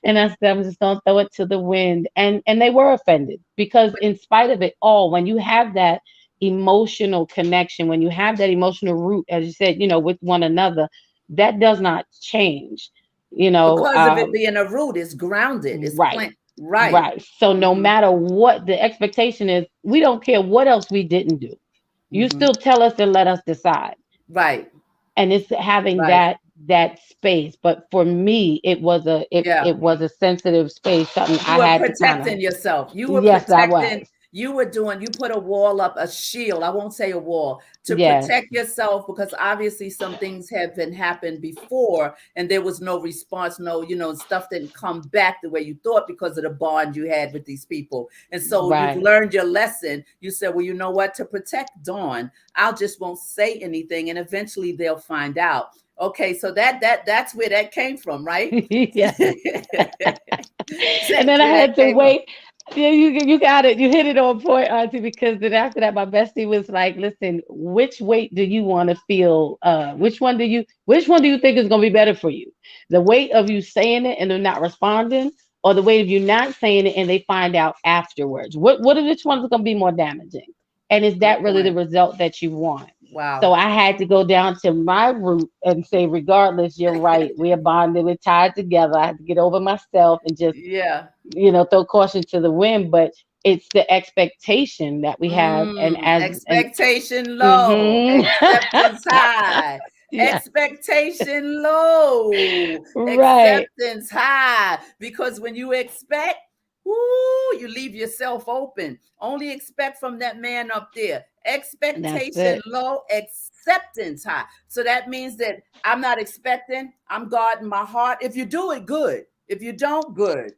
And I said, I'm just gonna throw it to the wind. And they were offended because in spite of it all, when you have that emotional connection, when you have that emotional root, as you said, with one another, that does not change. You know, Because of it um, being a root, it's grounded, it's Right. plant. Right. Right. So no Hmm. matter what the expectation is, we don't care what else we didn't do. You Hmm. still tell us and let us decide. Right. And it's having Right. that space. But for me, Yeah. it was a sensitive space, something You I were had to kind of. protecting yourself. You were Yes, I protecting, was. you were doing, you put a wall up, a shield. I won't say a wall, to Yes. protect yourself because obviously some things have been happened before and there was no response, no, stuff didn't come back the way you thought because of the bond you had with these people. And so you've Right. learned your lesson. You said, well, you know what? To protect Dawn, I'll just won't say anything and eventually they'll find out. Okay, so that's where that came from, right? Yes. And That's then I where that had to came from. wait. Yeah, you got it. You hit it on point, Auntie, because then after that, my bestie was like, listen, which weight do you want to feel? Which one do you think is gonna be better for you? The weight of you saying it and they're not responding, or the weight of you not saying it and they find out afterwards? Which one's gonna be more damaging? And is Good that really the point. result that you want? So Wow. I had to go down to my root and say, regardless, you're right. We are bonded, we're tied together. I had to get over myself and just, Yeah. throw caution to the wind. But it's the expectation that we have, and Expectation low, hmm acceptance high. yeah, Expectation low, right. acceptance high. Because when you expect, woo, you leave yourself open. Only expect from that man up there. That's Expectation it. low, acceptance high. So that means that I'm not expecting, I'm guarding my heart. If you do it, good. If you don't, good.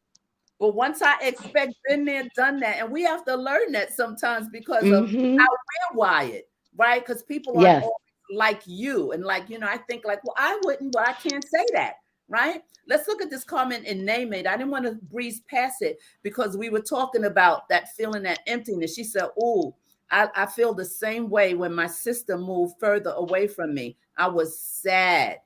But once I expect, been there, done that, and we have to learn that sometimes because of how Hmm. we're wired, right? Because people aren't Yes. always like you, and like I think like, well, I wouldn't, but I can't say that, right? Let's look at this comment in Name It. I didn't want to breeze past it because we were talking about that feeling, that emptiness. She said, "Oh, I feel the same way when my sister moved further away from me. I was sad."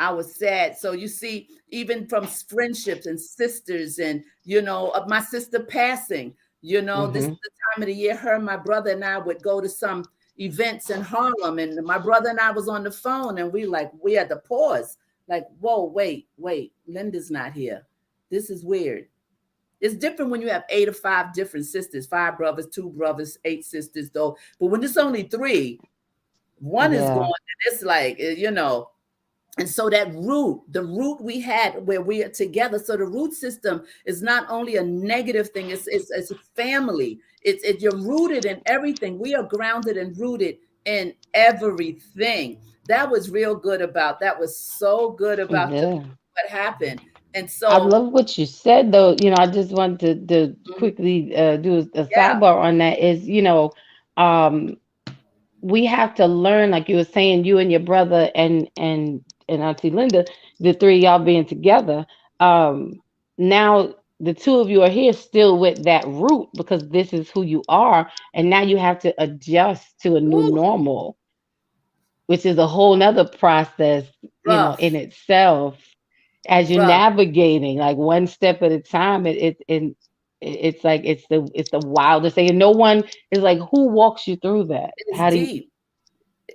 I was sad. So you see, even from friendships and sisters, and of my sister passing, this is Hmm. the time of the year her and my brother and I would go to some events in Harlem, and my brother and I was on the phone, and we had to pause, like, whoa, wait, Linda's not here. This is weird. It's different when you have 8 or 5 different sisters, 5 brothers, 2 brothers, 8 sisters, though. But when it's only three, one is gone, Yeah. and it's like, and so that root, the root we had where we are together. So the root system is not only a negative thing, it's a family. You're rooted in everything. We are grounded and rooted in everything. That was real good about, that was so good about Yeah. what happened. And I so, love what you said, though. I just wanted to mhm, quickly do a yeah, sidebar on that. Is um, we have to learn, like you were saying, you and your brother and Auntie Linda, the three of y'all being together. Um, Now the two of you are here still with that root because this is who you are, and now you have to adjust to a new Woo, normal, which is a whole nother process, in rough, itself, as you're rough. navigating like one step at a time. It's like it's the wildest thing, and no one is like, who walks you through that? It's How do you? deep.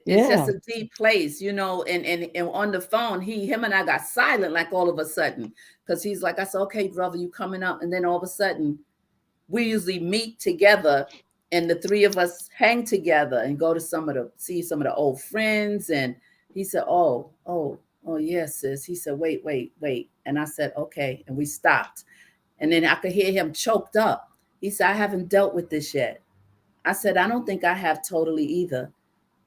It's just Yeah. a deep place, and on the phone, him and I got silent like all of a sudden. Because he's like, I said, okay, brother, you coming up. And then all of a sudden, we usually meet together and the three of us hang together and go to see some of the old friends. And he said, oh, yes, sis. He said, wait. And I said, okay. And we stopped. And then I could hear him choked up. He said, I haven't dealt with this yet. I said, I don't think I have totally either.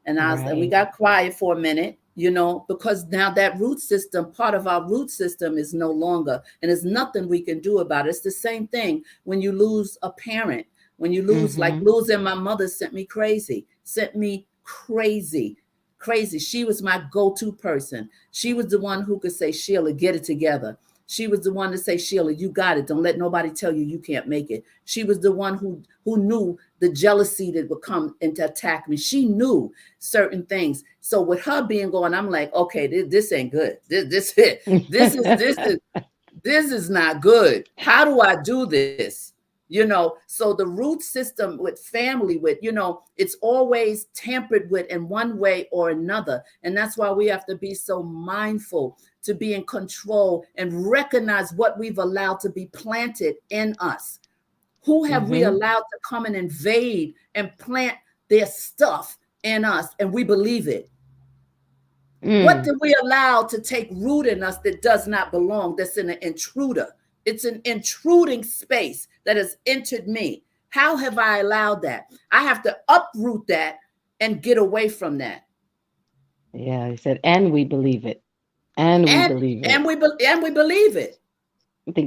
And we Right. got quiet for a minute, because now that root system, part of our root system is no longer, and there's nothing we can do about it. It's the same thing when you lose a parent, when you lose, like Mm-hmm. losing my mother sent me crazy. She was my go-to person. She was the one who could say, Sheila, get it together. She was the one to say, Sheila, you got it. Don't let nobody tell you you can't make it. She was the one who knew the jealousy that would come and to attack me. She knew certain things. So with her being gone, I'm like, okay, this ain't good. This this is not good. How do I do this? So the root system with family, it's always tampered with in one way or another. And that's why we have to be so mindful to be in control and recognize what we've allowed to be planted in us. Who have we Mm-hmm. allowed to come and invade and plant their stuff in us and we believe it? What Mm. did we allow to take root in us that does not belong, that's an intruder? It's an intruding space that has entered me. How have I allowed that? I have to uproot that and get away from that. Yeah, he said, and we believe it. And we And believe and it. we believe it.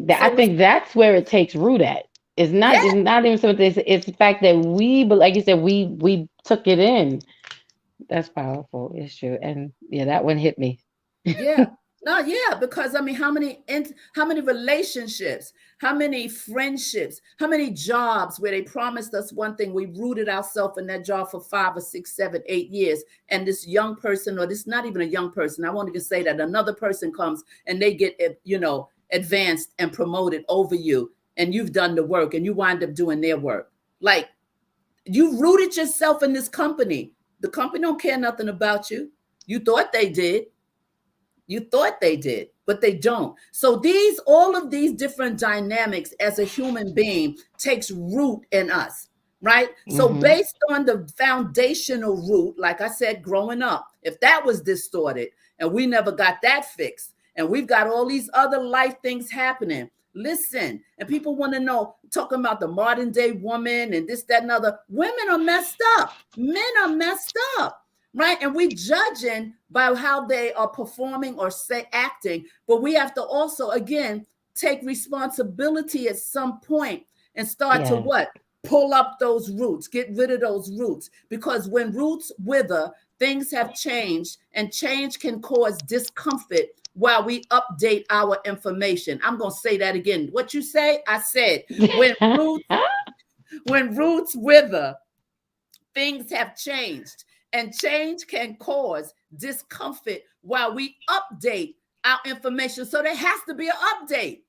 I So think that's where it takes root at. yeah, It's not even something. It's the fact that like you said, we took it in. That's powerful. It's true. And yeah, that one hit me. yeah. No, yeah, because I mean, how many relationships, how many friendships, how many jobs where they promised us one thing, we rooted ourselves in that job for 5 or 6, 7, 8 years, and this young person, or this not even a young person, I won't even say that, another person comes and they get advanced and promoted over you, and you've done the work, and you wind up doing their work. Like, you rooted yourself in this company. The company don't care nothing about you. You thought they did. But they don't. So all of these different dynamics as a human being takes root in us, right? So Mm-hmm. based on the foundational root, like I said, growing up, if that was distorted and we never got that fixed, and we've got all these other life things happening. Listen, and people want to know, talking about the modern day woman and this, that, and other. Women are messed up. Men are messed up, right? And we judging by how they are performing or say acting, but we have to also, again, take responsibility at some point and start to Yes. what? Pull up those roots, get rid of those roots, because when roots wither, things have changed, and change can cause discomfort while we update our information. I'm going to say that again. What you say, I said. When roots wither, things have changed, and change can cause discomfort while we update our information. So there has to be an update.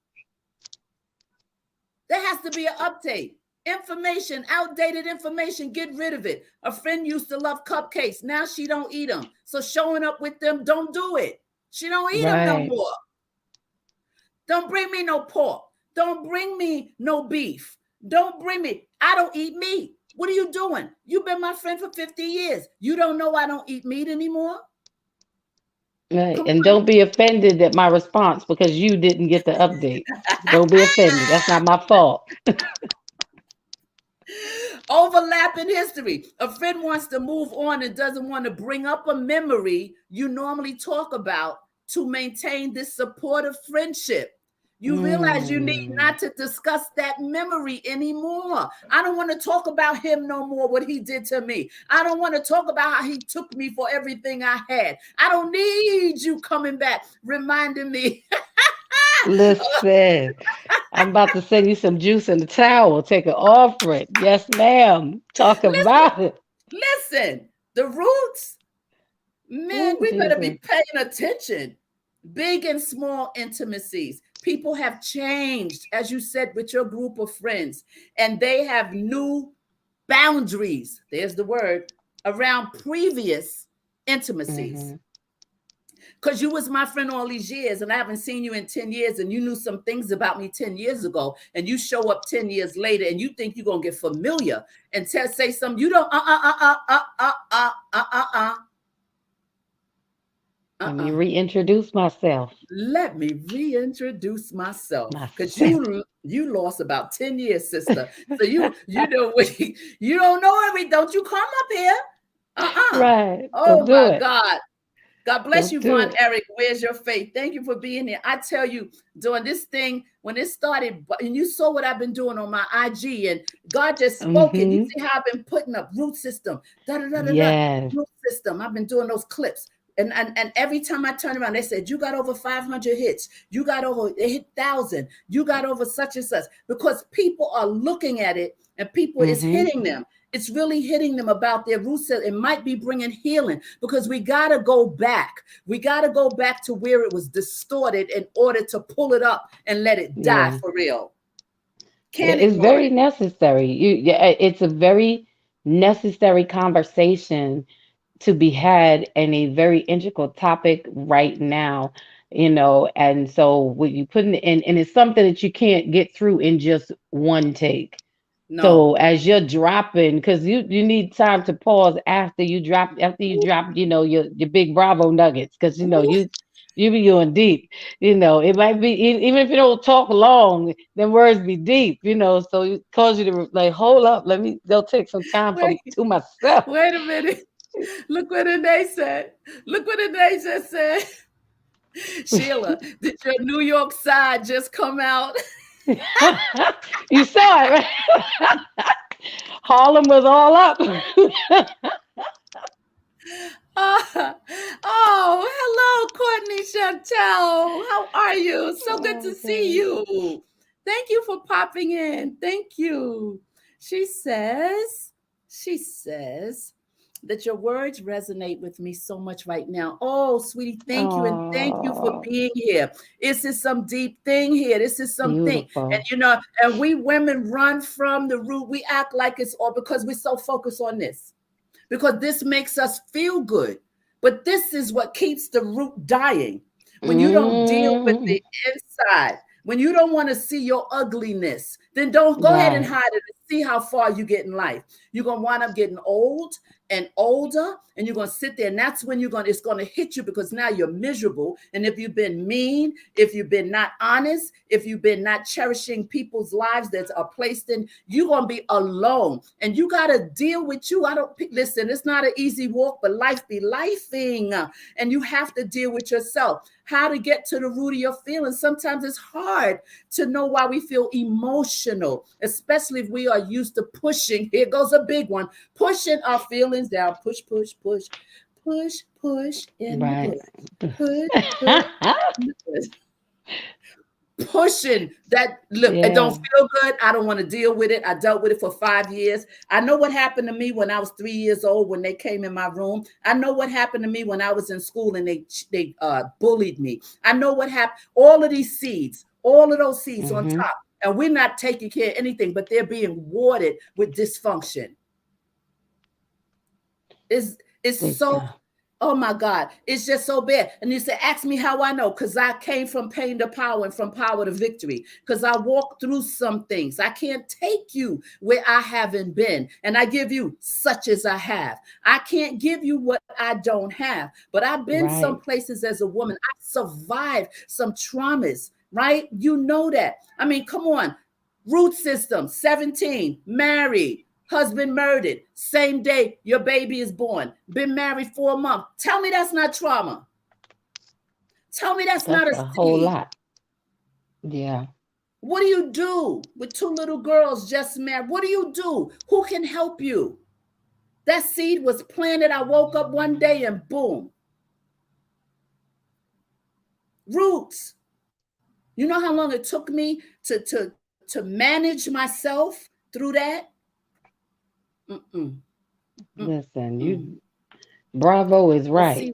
There has to be an update. Information, outdated information, get rid of it. A friend used to love cupcakes. Now she don't eat them. So showing up with them, don't do it. She don't eat them no Right. more. Don't bring me no pork. Don't bring me no beef. Don't bring me. I don't eat meat. What are you doing? You've been my friend for 50 years. You don't know I don't eat meat anymore? Right. Come And on. don't be offended at my response because you didn't get the update. Don't be offended. That's not my fault. Overlap in history. A friend wants to move on and doesn't want to bring up a memory you normally talk about to maintain this supportive friendship. You realize you need Mm. not to discuss that memory anymore. I don't want to talk about him no more, what he did to me. I don't want to talk about how he took me for everything I had. I don't need you coming back reminding me. Listen. I'm about to send you some juice in the towel. Take an offering. Yes, ma'am. Talk Listen, about it. listen. The roots, man, Oh, we better Jesus. be paying attention. Big and small intimacies. People have changed, as you said, with your group of friends, and they have new boundaries. There's the word around previous intimacies. Hmm. Because you was my friend all these years and I haven't seen you in 10 years and you knew some things about me 10 years ago and you show up 10 years later and you think you're going to get familiar and say something you don't Let me uh-uh. reintroduce myself. Let me reintroduce myself because Myself. you lost about 10 years, sister. So you know you don't know every, don't you come up here. Right. Don't Oh do my it. God. God bless Don't you, do Von it. Eric. Where's your faith? Thank you for being here. I tell you, doing this thing, when it started, and you saw what I've been doing on my IG, and God just spoke it. You Hmm. see how I've been putting up root system, da da da da da, Yes. root system. I've been doing those clips. And every time I turn around, they said, you got over 500 hits. You got over, it hit 1,000. You got over such and such. Because people are looking at it and people is Hmm. hitting them. It's really hitting them about their roots. It might be bringing healing because we got to go back. We got to go back to where it was distorted in order to pull it up and let it die Yeah. for real. Yeah, Can't it's ignore very it. necessary. Yeah, it's a very necessary conversation to be had and a very integral topic right now, and so when you put it in, and it's something that you can't get through in just one take. So No. as you're dropping, because you need time to pause after you drop, your big Bravo nuggets, because Ooh, you be going deep. It might be even if you don't talk long, then words be deep. So it cause you to like hold up. They'll take some time wait, to myself. wait a minute. Look what Anae said. Look what Anae just said. Sheila, did your New York side just come out? You saw it, right? Harlem was all up. Oh, hello, Courtney Chantel. How are you? So good to Oh, see God. you. Thank you for popping in. Thank you. She says that your words resonate with me so much right now. Oh, sweetie, thank you. And thank you for Oh, being here. This is some deep thing here. This is something. And beautiful. and we women run from the root. We act like it's all because we're so focused on this because this makes us feel good. But this is what keeps the root dying. When you don't deal with Mm, the inside, when you don't want to see your ugliness, then don't go ahead and right, hide it and see how far you get in life. You're going to wind up getting old and older, and you're going to sit there, and that's when it's going to hit you because now you're miserable. And if you've been mean, if you've been not honest, if you've been not cherishing people's lives that are placed in, you're going to be alone. And you got to deal with you. I don't listen, it's not an easy walk, but life be lifing. And you have to deal with yourself. How to get to the root of your feelings. Sometimes it's hard to know why we feel emotional, especially if we are used to pushing. Here goes a big one, pushing our feelings down. Push, push, push, push, push in the right. bush. Push, push in the bush. Pushing that, look, it don't Yeah. feel good. I don't want to deal with it. I dealt with it for 5 years. I know what happened to me when I was 3 years old when they came in my room. I know what happened to me when I was in school and they bullied me. I know what happened. All of these seeds, all of those seeds on Hmm. top, and we're not taking care of anything, but they're being watered with dysfunction. It's Big so, time. oh my God, it's just so bad. And you say, ask me how I know, because I came from pain to power and from power to victory, because I walked through some things. I can't take you where I haven't been, and I give you such as I have. I can't give you what I don't have, but I've been some Right. places as a woman. I survived some traumas, right? You know that. I mean, come on. Root system, 17, married, husband murdered, same day your baby is born, been married 4 months. Tell me that's not trauma. Tell me that's not That's a a whole seed. lot. Yeah. What do you do with two little girls just married? What do you do? Who can help you? That seed was planted. I woke up one day and boom, roots. You know how long it took me to manage myself through that? Mm-mm, Listen, mm-mm. you Bravo is But right. see,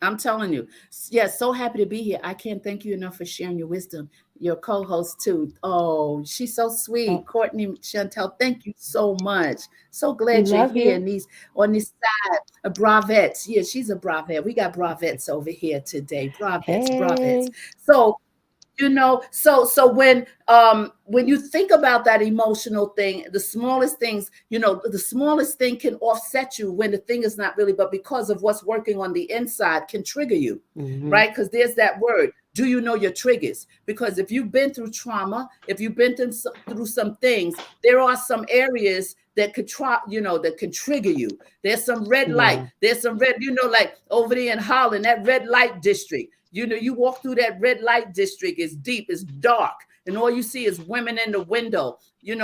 I'm telling you. Yeah, so happy to be here. I can't thank you enough for sharing your wisdom. Your co-host too. Oh, she's so sweet. Oh, Courtney Chantel, thank you so much. So we glad you're love here you. and these on this side. Bravettes. Yeah, she's a Bravette. We got Bravettes over here today. Bravettes, Bravettes. Hey. So so when you think about that emotional thing, the smallest things, the smallest thing can offset you when the thing is not really, but because of what's working on the inside can trigger you, Mm-hmm. right? Because there's that word, do you know your triggers? Because if you've been through trauma, if you've been through some things, there are some areas that could try, that can trigger you. There's some red light. Yeah. There's some red, like over there in Holland, that red light district. You walk through that red light district, it's deep, it's dark, and all you see is women in the window, in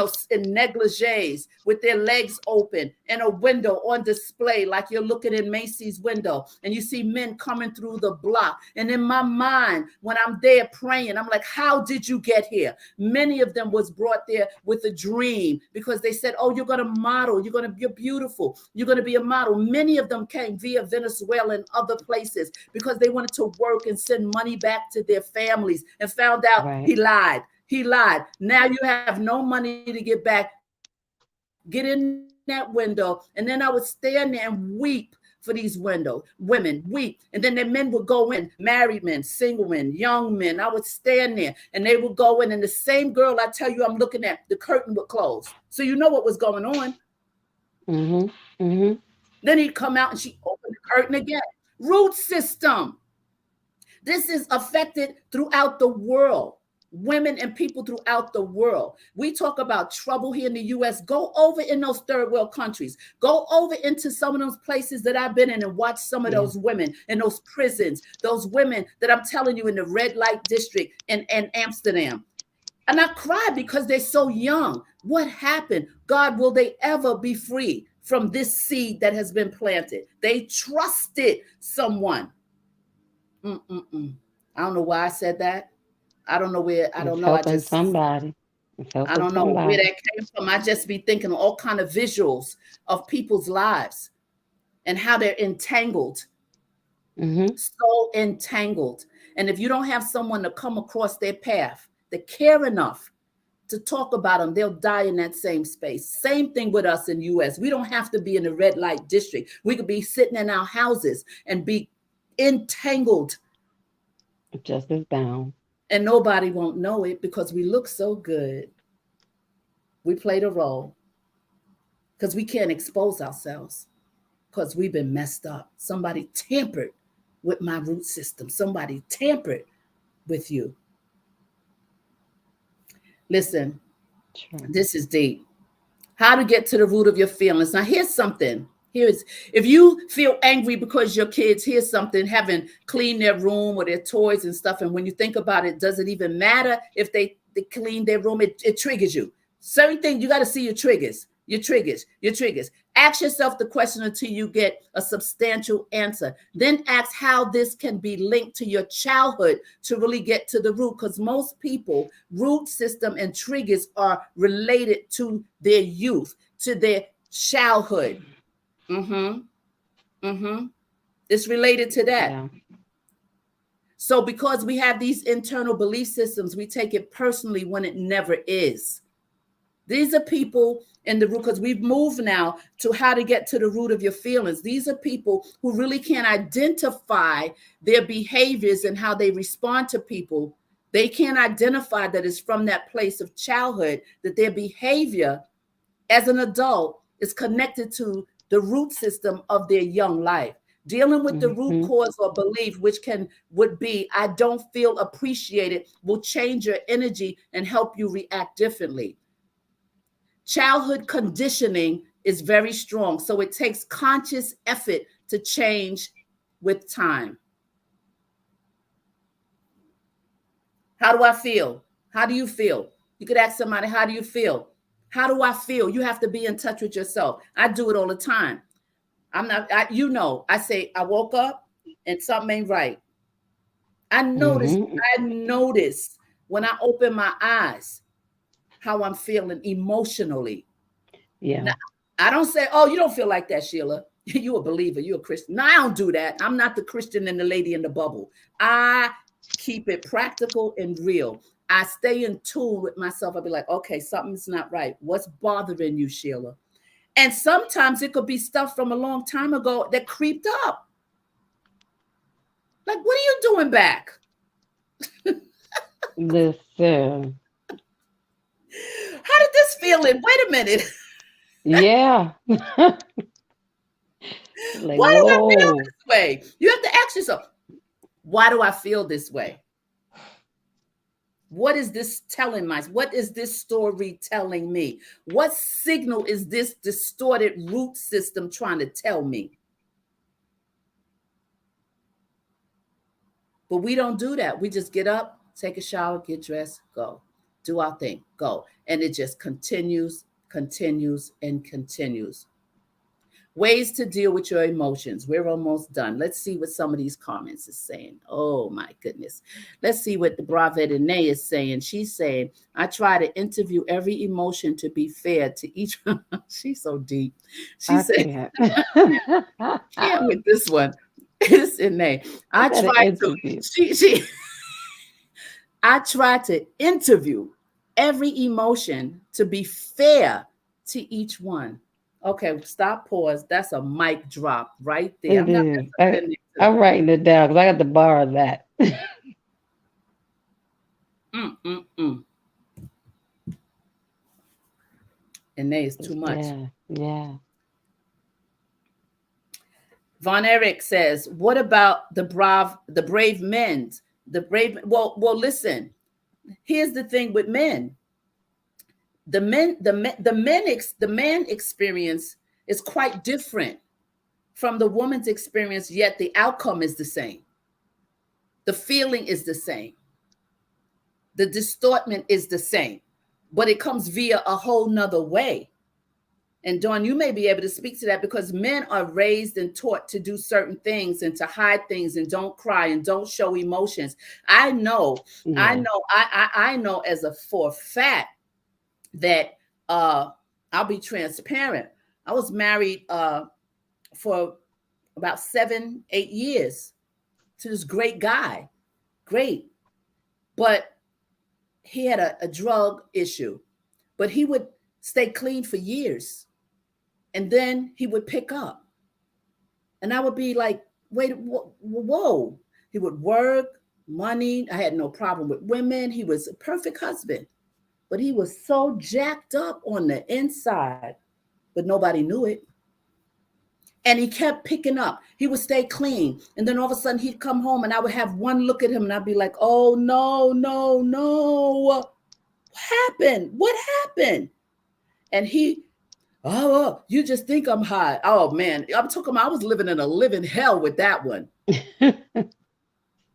negligees with their legs open in a window on display, like you're looking in Macy's window, and you see men coming through the block. And in my mind, when I'm there praying, I'm like, how did you get here? Many of them was brought there with a dream because they said, oh, you're going to model, you're beautiful, you're going to be a model. Many of them came via Venezuela and other places because they wanted to work and send money back to their families, and found out Right. he lied. He lied. Now you have no money to get back. Get in that window. And then I would stand there and weep for these women, weep. And then their men would go in, married men, single men, young men. I would stand there and they would go in. And the same girl I tell you I'm looking at, the curtain would close. So you know what was going on. Mm-hmm. Mm-hmm. Then he'd come out and she opened the curtain again. Root system. This is affected throughout the world. Women and people throughout the world. We talk about trouble here in the US. Go over in those third world countries. Go over into some of those places that I've been in and watch some of Yeah. those women in those prisons, those women that I'm telling you in the red light district in Amsterdam. And I cry because they're so young. What happened? God, will they ever be free from this seed that has been planted? They trusted someone. Mm-mm-mm. I don't know why I said that. I don't know where. I It's don't know. helping somebody. It's I helping don't know where that somebody. came from. I just be thinking of all kind of visuals of people's lives and how they're entangled, Mm-hmm. so entangled. And if you don't have someone to come across their path that care enough to talk about them, they'll die in that same space. Same thing with us in US. We don't have to be in the red light district. We could be sitting in our houses and be entangled, Just as down. and nobody won't know it because we look so good. We played a role because we can't expose ourselves because we've been messed up. Somebody tampered with my root system. Somebody tampered with you. Listen, True. this is deep. How to get to the root of your feelings. Now, here's something. Here's if you feel angry because your kids, here's something, haven't cleaned their room or their toys and stuff. And when you think about it, does it even matter if they clean their room? It triggers you. Certain things, you got to see your triggers, your triggers, your triggers. Ask yourself the question until you get a substantial answer. Then ask how this can be linked to your childhood to really get to the root. Because most people, root system and triggers are related to their youth, to their childhood. Mm-hmm. Mm-hmm. It's related to that. Yeah. So because we have these internal belief systems, we take it personally when it never is. These are people in the root, because we've moved now to how to get to the root of your feelings. These are people who really can't identify their behaviors and how they respond to people. They can't identify that it's from that place of childhood, that their behavior as an adult is connected to the root system of their young life. Dealing with the root Mm-hmm. cause or belief, which would be, I don't feel appreciated, will change your energy and help you react differently. Childhood conditioning is very strong, so it takes conscious effort to change with time. How do I feel? How do you feel? You could ask somebody, how do you feel? How do I feel? You have to be in touch with yourself. I do it all the time. I'm not, I say, I woke up. and something ain't right. I notice, Hmm. I notice when I open my eyes how I'm feeling emotionally. Now, Yeah. I don't say, oh, you don't feel like that, Sheila. You a believer, you a Christian. No, I don't do that. I'm not the Christian and the lady in the bubble. I keep it practical and real. I stay in tune with myself. I'll be like, okay, something's not right. What's bothering you, Sheila? And sometimes it could be stuff from a long time ago that creeped up. Like, what are you doing back? Listen. How did this feel in? Wait a minute. Yeah. Like, Why do I feel whoa. this way? You have to ask yourself, why do I feel this way? What is this telling my? What is this story telling me? What signal is this distorted root system trying to tell me? But we don't do that. We just get up, take a shower, get dressed, go. Do our thing, go. And it just continues, continues, and continues. Ways to deal with your emotions. We're almost done. Let's see what some of these comments is saying. Oh my goodness. Let's see what the Bravedene is saying. She's saying, I try to interview every emotion to be fair to each. She's so deep. She I said, can't. yeah, with this one. It's in there. I I got an try to, interview. she I try to interview every emotion to be fair to each one. Okay, stop, pause. That's a mic drop right there. It I'm not is. going to send it to I'm writing it down because I got to borrow that. mm. And there is too much. Yeah. Yeah. Von Erich says, what about the brave men? The brave, well, listen, here's the thing with men. The man experience is quite different from the woman's experience, yet the outcome is the same. The feeling is the same. The distortment is the same, but it comes via a whole nother way. And Dawn, you may be able to speak to that because men are raised and taught to do certain things and to hide things and don't cry and don't show emotions. I know, Yeah. I know as a for a fact that I'll be transparent. I was married for about 7-8 years to this great guy. Great. But he had a drug issue, but he would stay clean for years. And then he would pick up. And I would be like, wait, whoa. He would work, money. I had no problem with women. He was a perfect husband. But he was so jacked up on the inside, but nobody knew it. And he kept picking up. He would stay clean. And then all of a sudden he'd come home and I would have one look at him and I'd be like, oh, no. What happened? What happened? And he, oh, you just think I'm high. Oh, man. I'm talking about I was living in a living hell with that one.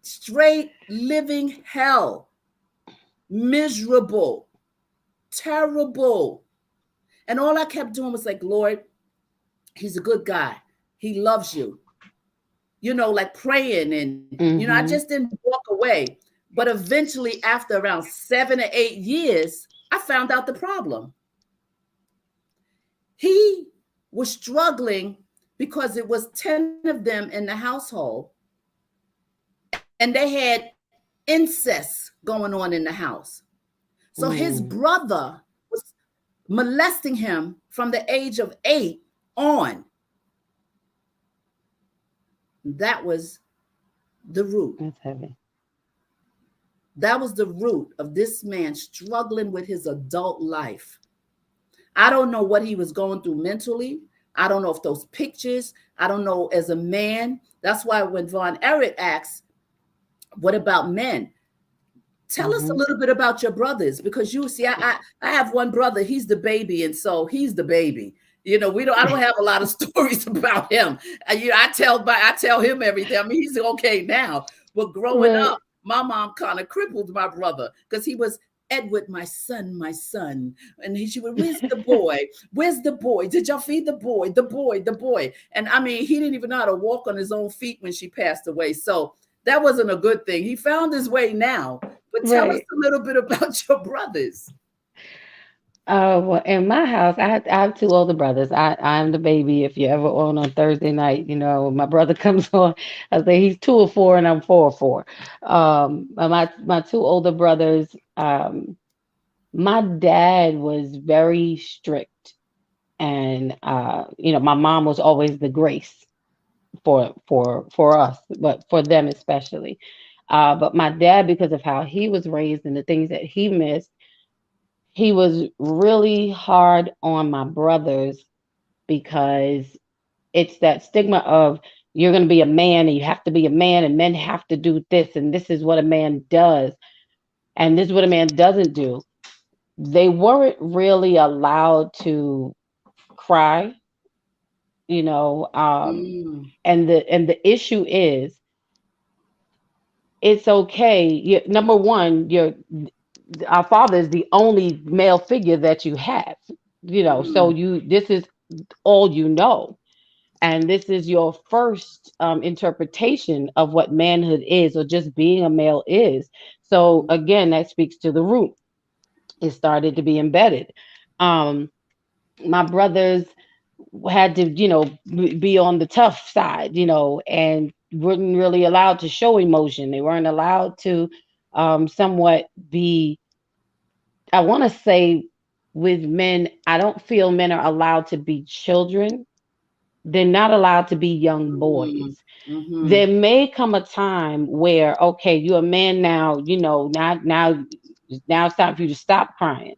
Straight living hell. Miserable. Terrible. And all I kept doing was like, Lord, he's a good guy. He loves you. You know, like praying and, I just didn't walk away. But eventually, after around 7 or 8 years, I found out the problem. He was struggling because it was 10 of them in the household. And they had incest going on in the house. So his brother was molesting him from the age of 8 on. That was the root. That's heavy. That was the root of this man struggling with his adult life. I don't know what he was going through mentally. I don't know if those pictures, I don't know as a man. That's why when Von Erich asks, what about men? Tell us a little bit about your brothers, because you see, I have one brother, he's the baby. And so he's the baby. You know, I don't have a lot of stories about him. I tell him everything. I mean, he's okay now, but growing up, my mom kind of crippled my brother because he was Edward, my son, my son. And she would, where's the boy? Where's the boy? Did y'all feed the boy? The boy, the boy. And I mean, he didn't even know how to walk on his own feet when she passed away. So that wasn't a good thing. He found his way now. But tell us Right. a little bit about your brothers. Well, in my house, I have two older brothers. I'm the baby. If you're ever on Thursday night, when my brother comes on, I say he's 2 or 4 and I'm 4 or 4. My two older brothers. My dad was very strict, and my mom was always the grace for us, but for them especially. But my dad, because of how he was raised and the things that he missed, he was really hard on my brothers because it's that stigma of you're going to be a man and you have to be a man and men have to do this and this is what a man does and this is what a man doesn't do. They weren't really allowed to cry, you know, Mm, and the issue is it's okay. Number one, our father is the only male figure that you have, so mm, this is all you know. And this is your first interpretation of what manhood is or just being a male is. So mm, again, that speaks to the root. It started to be embedded. Um, my brothers had to, be on the tough side, and weren't really allowed to show emotion. They weren't allowed to somewhat be, I want to say, with men, I don't feel men are allowed to be children. They're not allowed to be young mm, boys. mhm, There may come a time where, okay, you're a man now, now it's time for you to stop crying.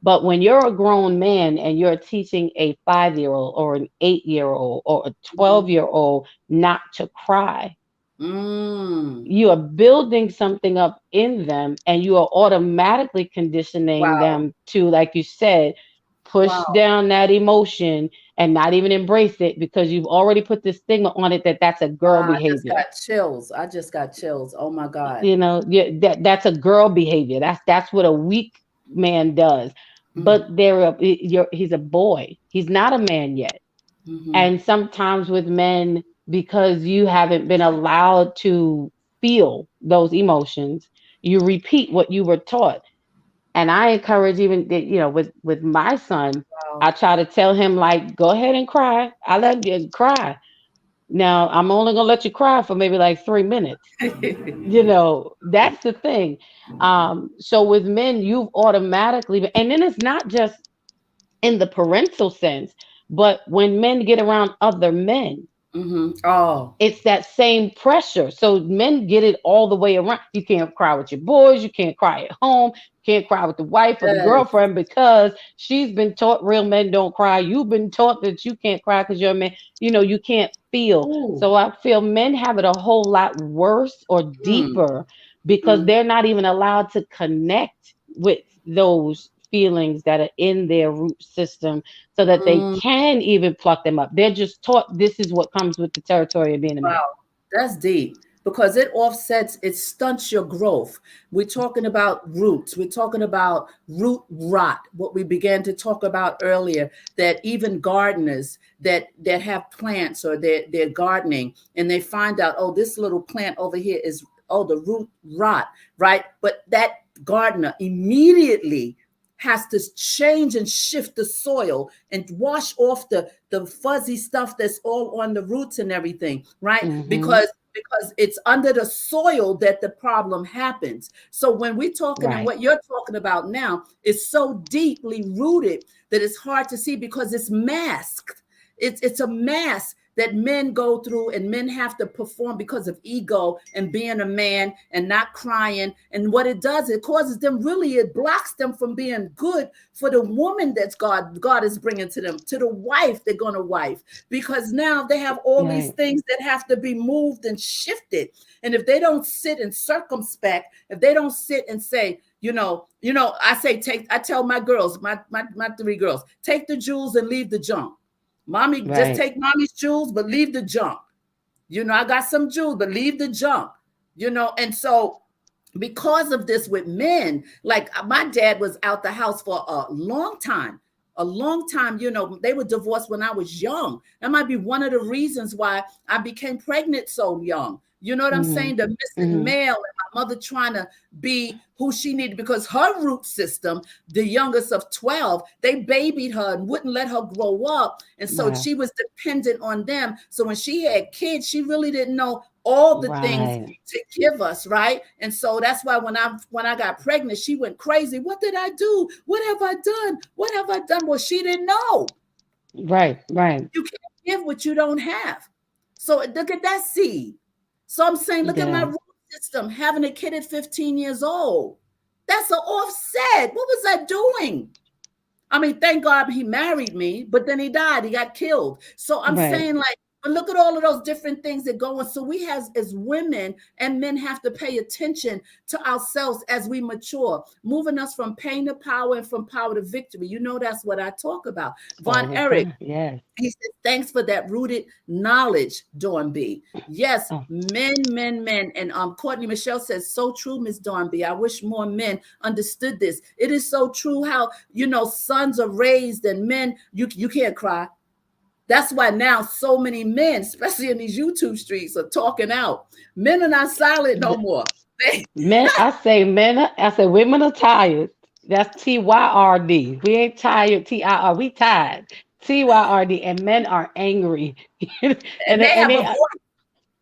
But when you're a grown man and you're teaching a 5-year-old or an 8-year-old or a mhm, 12-year-old not to cry, mm. you are building something up in them and you are automatically conditioning Wow. them to, like you said, push Wow. down that emotion and not even embrace it because you've already put this stigma on it that that's a girl I just behavior. got chills. I just got chills. Oh my God. Yeah, that's a girl behavior. That's what a weak man does. Mm, But he's a boy. He's not a man yet. mhm, And sometimes with men, because you haven't been allowed to feel those emotions, you repeat what you were taught. And I encourage even with my son, wow. I try to tell him like, go ahead and cry. I let you cry. Now I'm only gonna let you cry for maybe like 3 minutes. That's the thing. So with men, you've automatically, and then it's not just in the parental sense, but when men get around other men, Mhm. Oh, it's that same pressure. So men get it all the way around. You can't cry with your boys. You can't cry at home. You can't cry with the wife or the yes. girlfriend because she's been taught real men don't cry. You've been taught that you can't cry because you're a man. You can't feel. Ooh. So I feel men have it a whole lot worse or Mm, deeper because mm, they're not even allowed to connect with those feelings that are in their root system so that they mm. can even pluck them up. They're just taught this is what comes with the territory of being a man. Wow, that's deep because it offsets, it stunts your growth. We're talking about roots, we're talking about root rot, what we began to talk about earlier, that even gardeners that have plants or they're gardening and they find out, oh, this little plant over here is, oh, the root rot, right? But that gardener immediately has to change and shift the soil and wash off the fuzzy stuff that's all on the roots and everything, right? Hmm. Because it's under the soil that the problem happens. So when we're talking and Right. what you're talking about now is so deeply rooted that it's hard to see because it's masked. It's a mask that men go through and men have to perform because of ego and being a man and not crying. And what it does, it causes them, really, it blocks them from being good for the woman that's God is bringing to them, to the wife they're going to wife, because now they have all these Right. things that have to be moved and shifted. And if they don't sit and circumspect, if they don't sit and say, I tell my girls, my 3 girls, take the jewels and leave the junk. Mommy, just Right. take mommy's jewels, but leave the junk. I got some jewels, but leave the junk. And so because of this with men. Like my dad was out the house for a long time. A long time, they were divorced when I was young. That might be one of the reasons why I became pregnant so young. You know what I'm Mm-hmm. saying? The missing Mm-hmm. male and my mother trying to be who she needed, because her root system, the youngest of 12, they babied her and wouldn't let her grow up. And so Wow. she was dependent on them. So when she had kids, she really didn't know all the things Right. to give us, right? And so that's why when I got pregnant, she went crazy. What did I do? What have I done? What have I done? Well, she didn't know. Right. Right. You can't give what you don't have. So look at that seed. So I'm saying, look at my Yeah. root system, having a kid at 15 years old. That's an offset. What was I doing? I mean, thank God he married me, but then he died. He got killed. So I'm Right. saying, like, but look at all of those different things that go on. So we have, as women and men, have to pay attention to ourselves as we mature, moving us from pain to power and from power to victory. That's what I talk about. All Von the Erich, time. Yes. he said, thanks for that rooted knowledge, Dawn B. Yes, Oh, men, men, men. And Courtney Michelle says, so true, Miss Dawn B. I wish more men understood this. It is so true how, sons are raised and men, you can't cry. That's why now so many men, especially in these YouTube streets, are talking out. Men are not silent no the- more. men, I say men. I say women are tired. That's TYRD. We ain't tired. TIR. We tired. TYRD. And men are angry. and And they, they and have a they voice.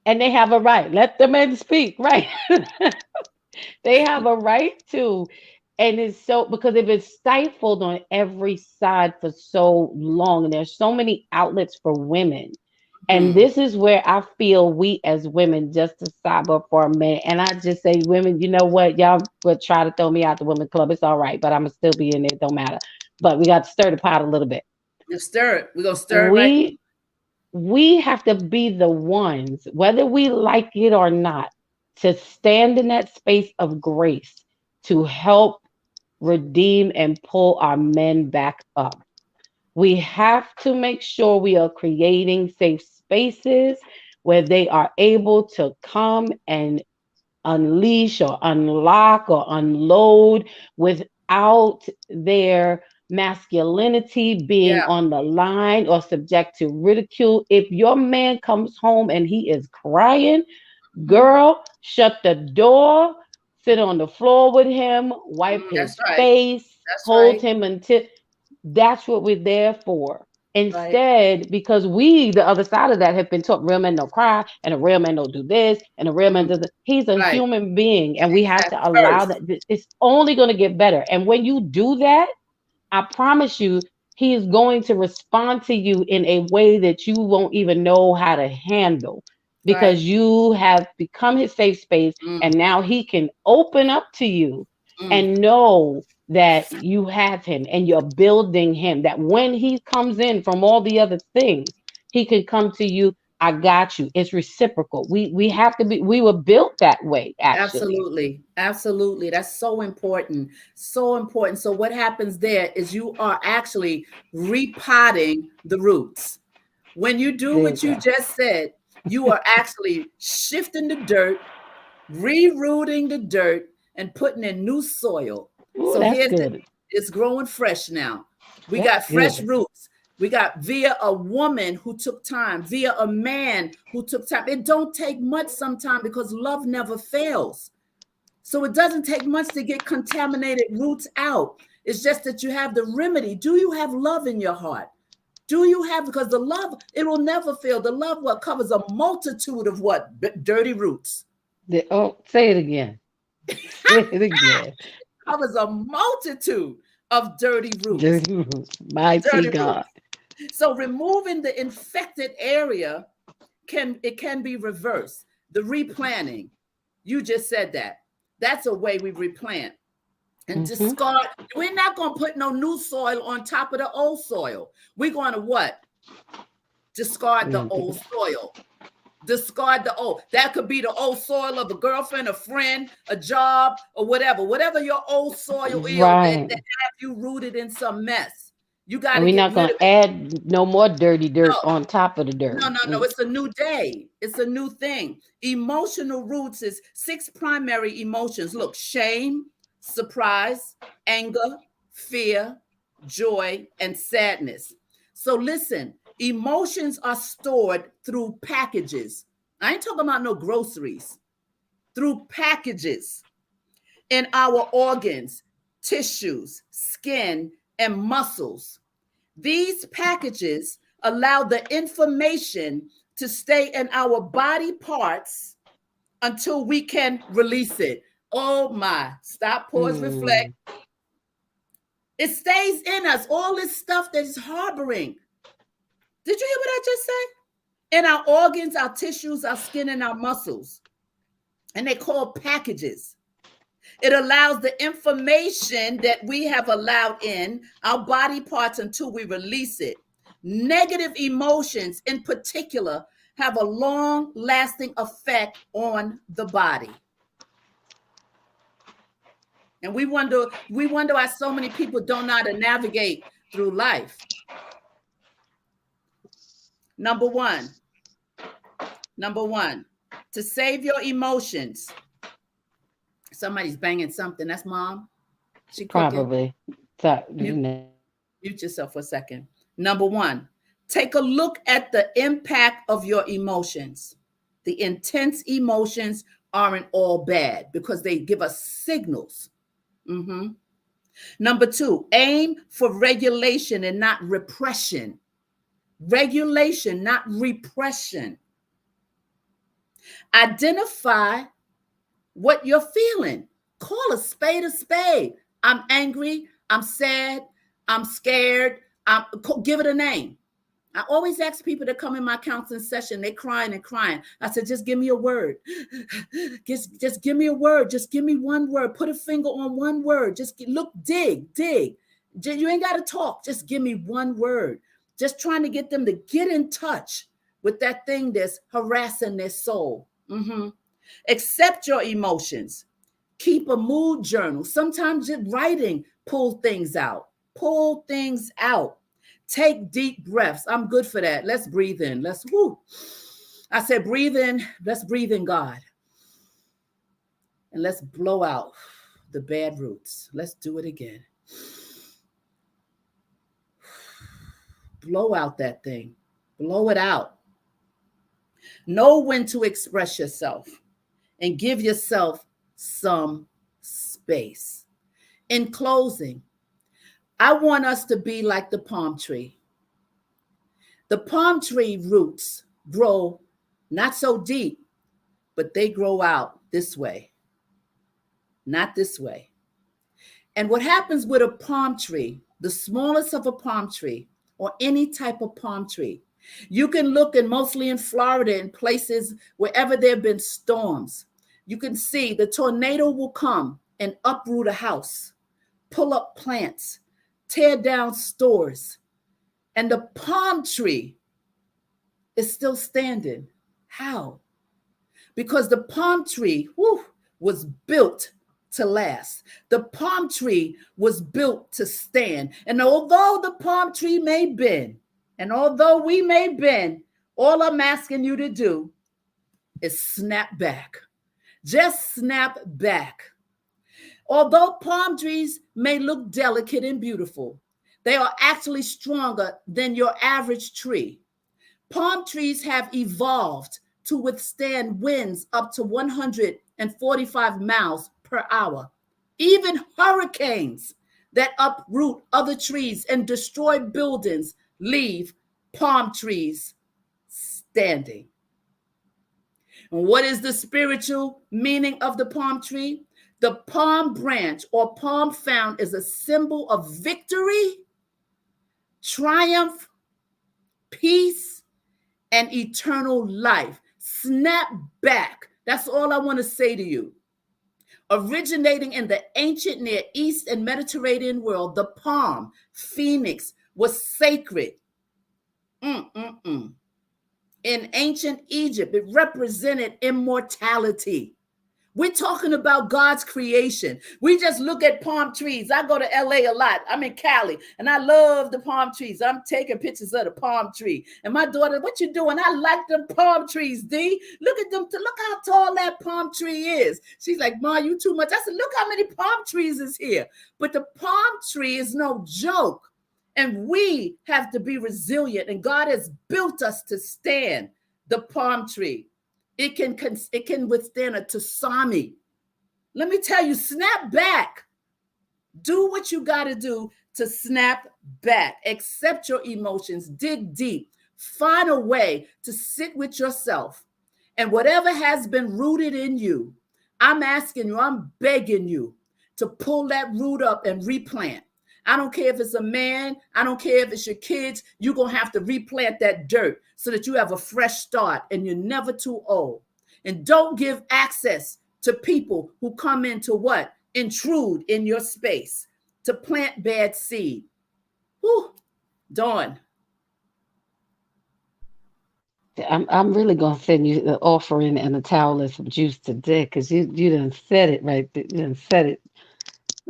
and they have a right. Let the men speak. Right. They have a right to. And it's so because if it's stifled on every side for so long, and there's so many outlets for women. And Hmm. this is where I feel we as women, just to stop up for a minute. And I just say, women, you know what? Y'all would try to throw me out the women club. It's all right, but I'm gonna still be in there. It don't matter. But we got to stir the pot a little bit. You stir it. We're going to stir it right We we have to be the ones, whether we like it or not, to stand in that space of grace to help redeem and pull our men back up. We have to make sure we are creating safe spaces where they are able to come and unleash or unlock or unload without their masculinity being Yeah. on the line or subject to ridicule. If your man comes home and he is crying, Mhm. girl, shut the door, sit on the floor with him, wipe That's his right. face, That's hold right. him until that's what we're there for. Right. Instead, because we, the other side of that, have been taught real men don't cry, and a real man don't do this, and a real man Mm, does. He's a right. human being, and we have Exactly. to allow First. that. It's only going to get better. And when you do that, I promise you, he is going to respond to you in a way that you won't even know how to handle Right. because you have become his safe space Mm, and now he can open up to you mm. and know that you have him and you're building him. That when he comes in from all the other things, he can come to you. I got you. It's reciprocal. We have to be. We were built that way, actually. Absolutely. Absolutely. That's so important. So important. So what happens there is you are actually repotting the roots. When you do There you what you go. just said, you are actually shifting the dirt, rerooting the dirt, and putting in new soil. Ooh, So that's here's the, good. it's growing fresh now. We That's got fresh good. roots. We got via a woman who took time, via a man who took time. It don't take much sometimes because love never fails. So it doesn't take much to get contaminated roots out. It's just that you have the remedy. Do you have love in your heart? Do you have, because the love, it will never fail. The love what covers a multitude of what? Dirty roots. Oh, say it again. Say it again. Covers a multitude of dirty roots. Dirty roots. Mighty Dirty God. roots. So removing the infected area can be reversed. The replanting. You just said that. That's a way we replant and Hmm. discard. We're not going to put no new soil on top of the old soil. We're going to what? Discard We're the gonna do old that. soil. Discard the old. That could be the old soil of a girlfriend, a friend, a job, or whatever. Whatever your old soil is that Right. have you rooted in some mess. You got And to we're get not rid gonna of it. add no more dirty dirt No, on top of the dirt. no. It's a new day. It's a new thing. Emotional roots is 6 primary emotions. Look, shame, surprise, anger, fear, joy, and sadness. So listen, emotions are stored through packages. I ain't talking about no groceries. Through packages in our organs, tissues, skin, and muscles. These packages allow the information to stay in our body parts until we can release it. Oh my, stop, pause, reflect. Mm, It stays in us, all this stuff that is harboring. Did you hear what I just said? In our organs, our tissues, our skin, and our muscles. And they call packages. It allows the information that we have allowed in our body parts until we release it. Negative emotions, in particular, have a long lasting effect on the body. And we wonder why so many people don't know how to navigate through life. Number one, to save your emotions. Somebody's banging something. That's mom. She cooking. probably. So, Mute, mute yourself for a second. Number one, take a look at the impact of your emotions. The intense emotions aren't all bad because they give us signals. Mhm. Number two, aim for regulation and not repression. Regulation, not repression. Identify what you're feeling. Call a spade a spade. I'm angry. I'm sad. I'm scared. Give it a name. I always ask people to come in my counseling session. They crying and crying. I said, just give me a word. Just give me a word. Just give me one word. Put a finger on one word. Just look, dig. You ain't got to talk. Just give me one word. Just trying to get them to get in touch with that thing that's harassing their soul. Accept your emotions. Keep a mood journal. Sometimes just writing, pull things out. Take deep breaths. I'm good for that. Let's breathe in. I said, breathe in. Let's breathe in, God. And let's blow out the bad roots. Let's do it again. Blow out that thing. Blow it out. Know when to express yourself and give yourself some space. In closing, I want us to be like the palm tree. The palm tree roots grow not so deep, but they grow out this way, not this way. And what happens with a palm tree, the smallest of a palm tree, or any type of palm tree, you can look, and mostly in Florida and places wherever there have been storms, you can see the tornado will come and uproot a house, pull up plants, tear down stores, and the palm tree is still standing. How? Because the palm tree was built to last. The palm tree was built to stand. And although the palm tree may bend, and although we may bend, all I'm asking you to do is snap back. Just snap back. Although palm trees may look delicate and beautiful, they are actually stronger than your average tree. Palm trees have evolved to withstand winds up to 145 miles per hour. Even hurricanes that uproot other trees and destroy buildings leave palm trees standing. And what is the spiritual meaning of the palm tree? The palm branch or palm frond is a symbol of victory, triumph, peace, and eternal life. Snap back. That's all I want to say to you. Originating in the ancient Near East and Mediterranean world, the palm, phoenix, was sacred. In ancient Egypt, it represented immortality. We're talking about God's creation. We just look at palm trees. I go to LA a lot. I'm in Cali and I love the palm trees. I'm taking pictures of the palm tree. And my daughter, what you doing? I like them palm trees, D. Look at them. Look how tall that palm tree is. She's like, Ma, you too much. I said, look how many palm trees is here. But the palm tree is no joke. And we have to be resilient. And God has built us to stand the palm tree. It can withstand a tsunami. Let me tell you, snap back. Do what you got to do to snap back. Accept your emotions. Dig deep. Find a way to sit with yourself. And whatever has been rooted in you, I'm asking you, I'm begging you to pull that root up and replant. I don't care if it's a man. I don't care if it's your kids. You're going to have to replant that dirt so that you have a fresh start and you're never too old. And don't give access to people who come in to what? Intrude in your space to plant bad seed. Whew. Dawn. I'm really gonna send you the offering and a towel and some juice today because you done said it right there. You done said it.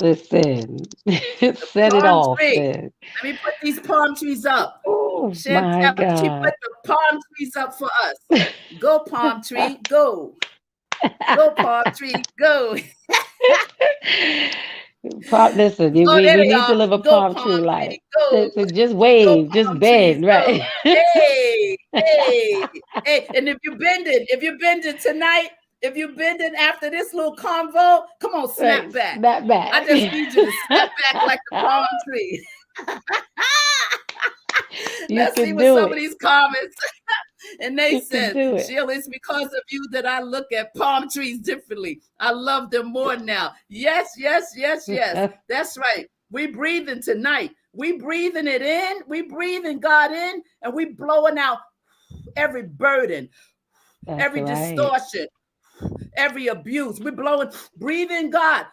Listen, set it Palm off tree. then. Let me put these palm trees up. Oh my Chantel, she put God. the palm trees up for us. Go, palm tree, go. Go, palm tree, go. Listen, Oh, we there they need to are. live a Go, palm tree palm life. tree, go. So just Go, wave, just palm trees, bend, go. right? Hey, hey, hey. And if you're bending tonight, if you're bending after this little convo, come on, snap Right, back. snap back. I just need you to snap back like the palm tree. You Let's see can what do some of it. these comments. And they You can said, do it. Sheila, it's because of you that I look at palm trees differently. I love them more now. Yes, yes, yes, yes. That's right. We breathing tonight. We breathing it in. We breathing God in, and we blowing out every burden, That's every right. distortion, every abuse. We're blowing, breathing God.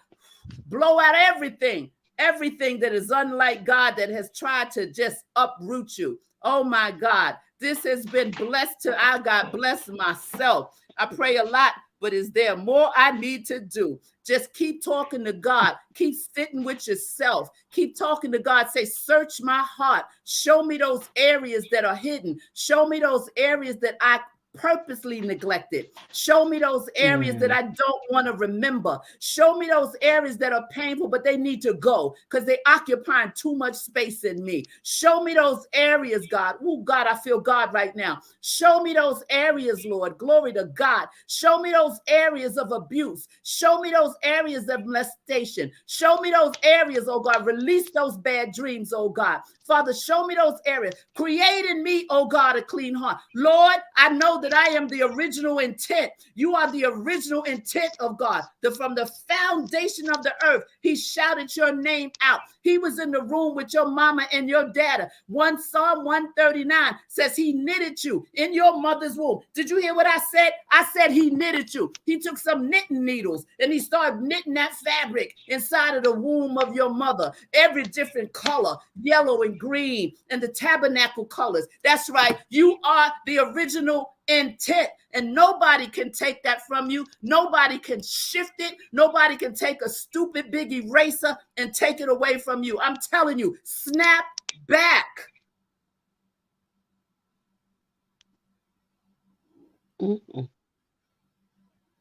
Blow out everything that is unlike God that has tried to just uproot you. Oh my God, this has been blessed I got blessed myself. I pray a lot, but is there more I need to do? Just keep talking to God. Keep sitting with yourself. Keep talking to God. Say, search my heart. Show me those areas that are hidden. Show me those areas that I purposely neglected. Show me those areas that I don't want to remember. Show me those areas that are painful, but they need to go because they occupy too much space in me. Show me those areas, God. Oh, God, I feel God right now. Show me those areas, Lord. Glory to God. Show me those areas of abuse. Show me those areas of molestation. Show me those areas, oh God. Release those bad dreams, oh God. Father, show me those areas. Create in me, oh God, a clean heart. Lord, I know that I am the original intent. You are the original intent of God. From the foundation of the earth, he shouted your name out. He was in the room with your mama and your dad. Psalm 139 says he knitted you in your mother's womb. Did you hear what I said? I said he knitted you. He took some knitting needles and he started knitting that fabric inside of the womb of your mother. Every different color, yellow and green, and the tabernacle colors. That's right. You are the original intent, and nobody can take that from you. Nobody can shift it. Nobody can take a stupid big eraser and take it away from you. I'm telling you, snap back.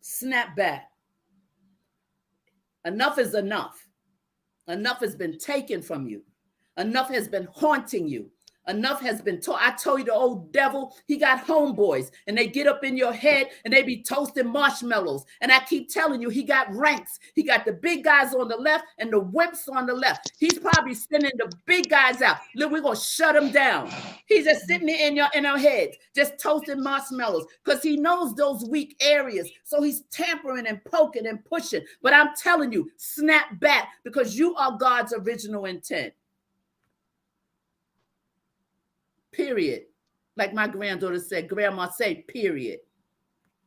Snap back. Enough is enough. Enough has been taken from you. Enough has been haunting you. Enough has been taught. I told you the old devil, he got homeboys and they get up in your head and they be toasting marshmallows. And I keep telling you, he got ranks. He got the big guys on the left and the wimps on the left. He's probably sending the big guys out. Look, we're going to shut him down. He's just sitting there in our heads, just toasting marshmallows because he knows those weak areas. So he's tampering and poking and pushing. But I'm telling you, snap back because you are God's original intent. Period. Like my granddaughter said, Grandma say, period.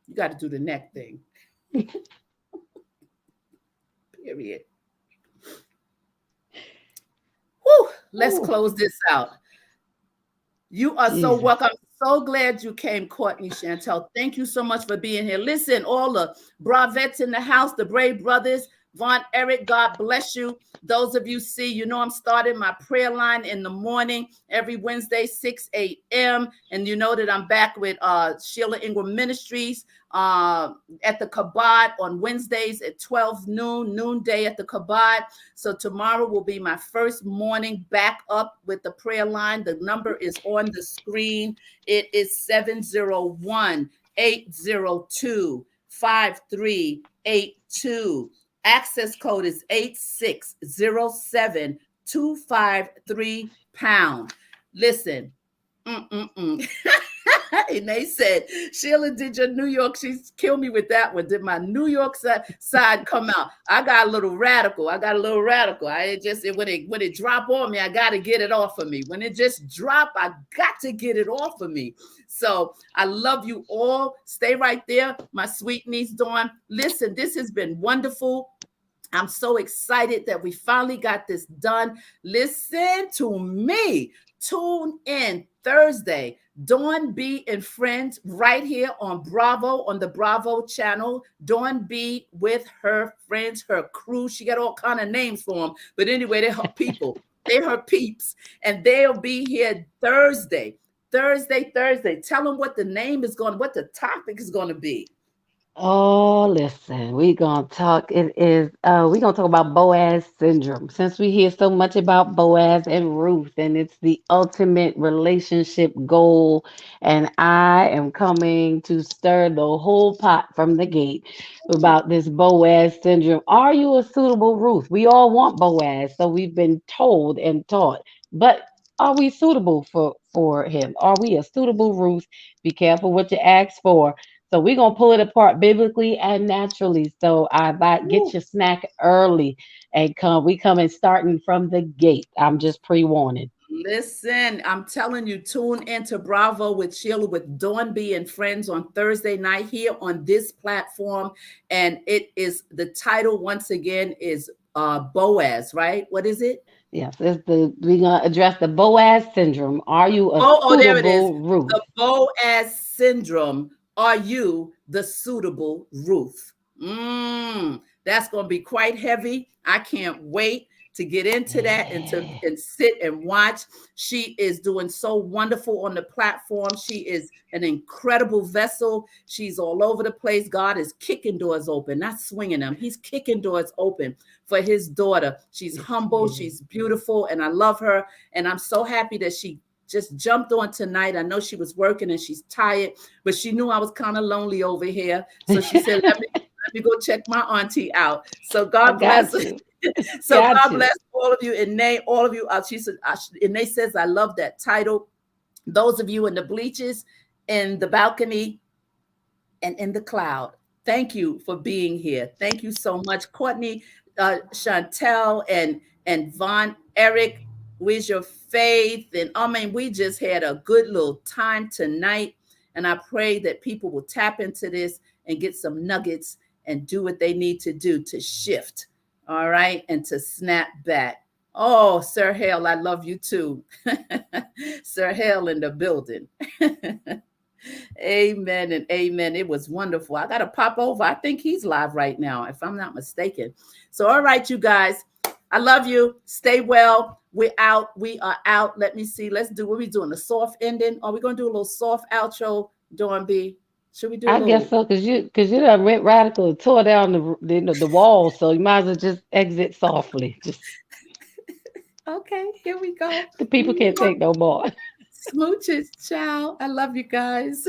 You got to do the neck thing. Period. Whew, let's close this out. You are so welcome. So glad you came, Courtney Chantel. Thank you so much for being here. Listen, all the Bravettes in the house, the Brave Brothers, Von Eric, God bless you. Those of you see, you know I'm starting my prayer line in the morning every Wednesday, 6 a.m. And you know that I'm back with Sheila Ingram Ministries at the Kabod on Wednesdays at 12 noonday at the Kabod. So tomorrow will be my first morning back up with the prayer line. The number is on the screen. It is 701-802-5382. Access code is 8607-253#. Listen, and they said, Sheila, did your New York, she's killed me with that one. Did my New York side come out? I got a little radical. I when it drop on me, I got to get it off of me. When it just drop, I got to get it off of me. So I love you all. Stay right there. My sweet niece, Dawn. Listen, this has been wonderful. I'm so excited that we finally got this done. Listen to me. Tune in Thursday. Dawn B and Friends right here on Bravo, on the Bravo channel. Dawn B with her friends, her crew. She got all kind of names for them. But anyway, they're her people. They're her peeps. And they'll be here Thursday. Tell them what the name is going, what the topic is going to be. Oh, listen, we're gonna talk. We're gonna talk about Boaz syndrome. Since we hear so much about Boaz and Ruth, and it's the ultimate relationship goal, and I am coming to stir the whole pot from the gate about this Boaz syndrome. Are you a suitable Ruth? We all want Boaz, so we've been told and taught, but are we suitable for him? Are we a suitable Ruth? Be careful what you ask for. So we're gonna pull it apart biblically and naturally. So I invite get your snack early and come. We coming starting from the gate. I'm just pre-warning. Listen, I'm telling you, tune into Bravo with Sheila with Dawn B and Friends on Thursday night here on this platform. And it is the title once again is Boaz, right? What is it? Yes, we're gonna address the Boaz syndrome. Are you a There it is. suitable Ruth? The Boaz syndrome. Are you the suitable Ruth? That's going to be quite heavy. I can't wait to get into that and sit and watch. She is doing so wonderful on the platform. She is an incredible vessel. She's all over the place. God is kicking doors open, not swinging them. He's kicking doors open for his daughter. She's humble. She's beautiful. And I love her. And I'm so happy that she just jumped on tonight. I know she was working and she's tired, but she knew I was kind of lonely over here. So she said, let me go check my auntie out. So God bless her. So God bless all of you. And name all of you. She said, and they says, I love that title. Those of you in the bleachers, in the balcony, and in the cloud. Thank you for being here. Thank you so much, Courtney, Chantel, and Von Eric. Where's your faith? And I mean, we just had a good little time tonight. And I pray that people will tap into this and get some nuggets and do what they need to do to shift. All right. And to snap back. Oh, Sir Hale, I love you too. Sir Hale in the building. Amen and amen. It was wonderful. I got to pop over. I think he's live right now, if I'm not mistaken. So, all right, you guys. I love you. Stay well. We're out. We are out. Let me see. Let's do what we doing. A soft ending. Are we going to do a little soft outro, Dawn B? Should we do? I guess so, because you done went radical, tore down the wall, so you might as well just exit softly. Just okay. Here we go. The people can't take no more. Smooches. Ciao. I love you guys.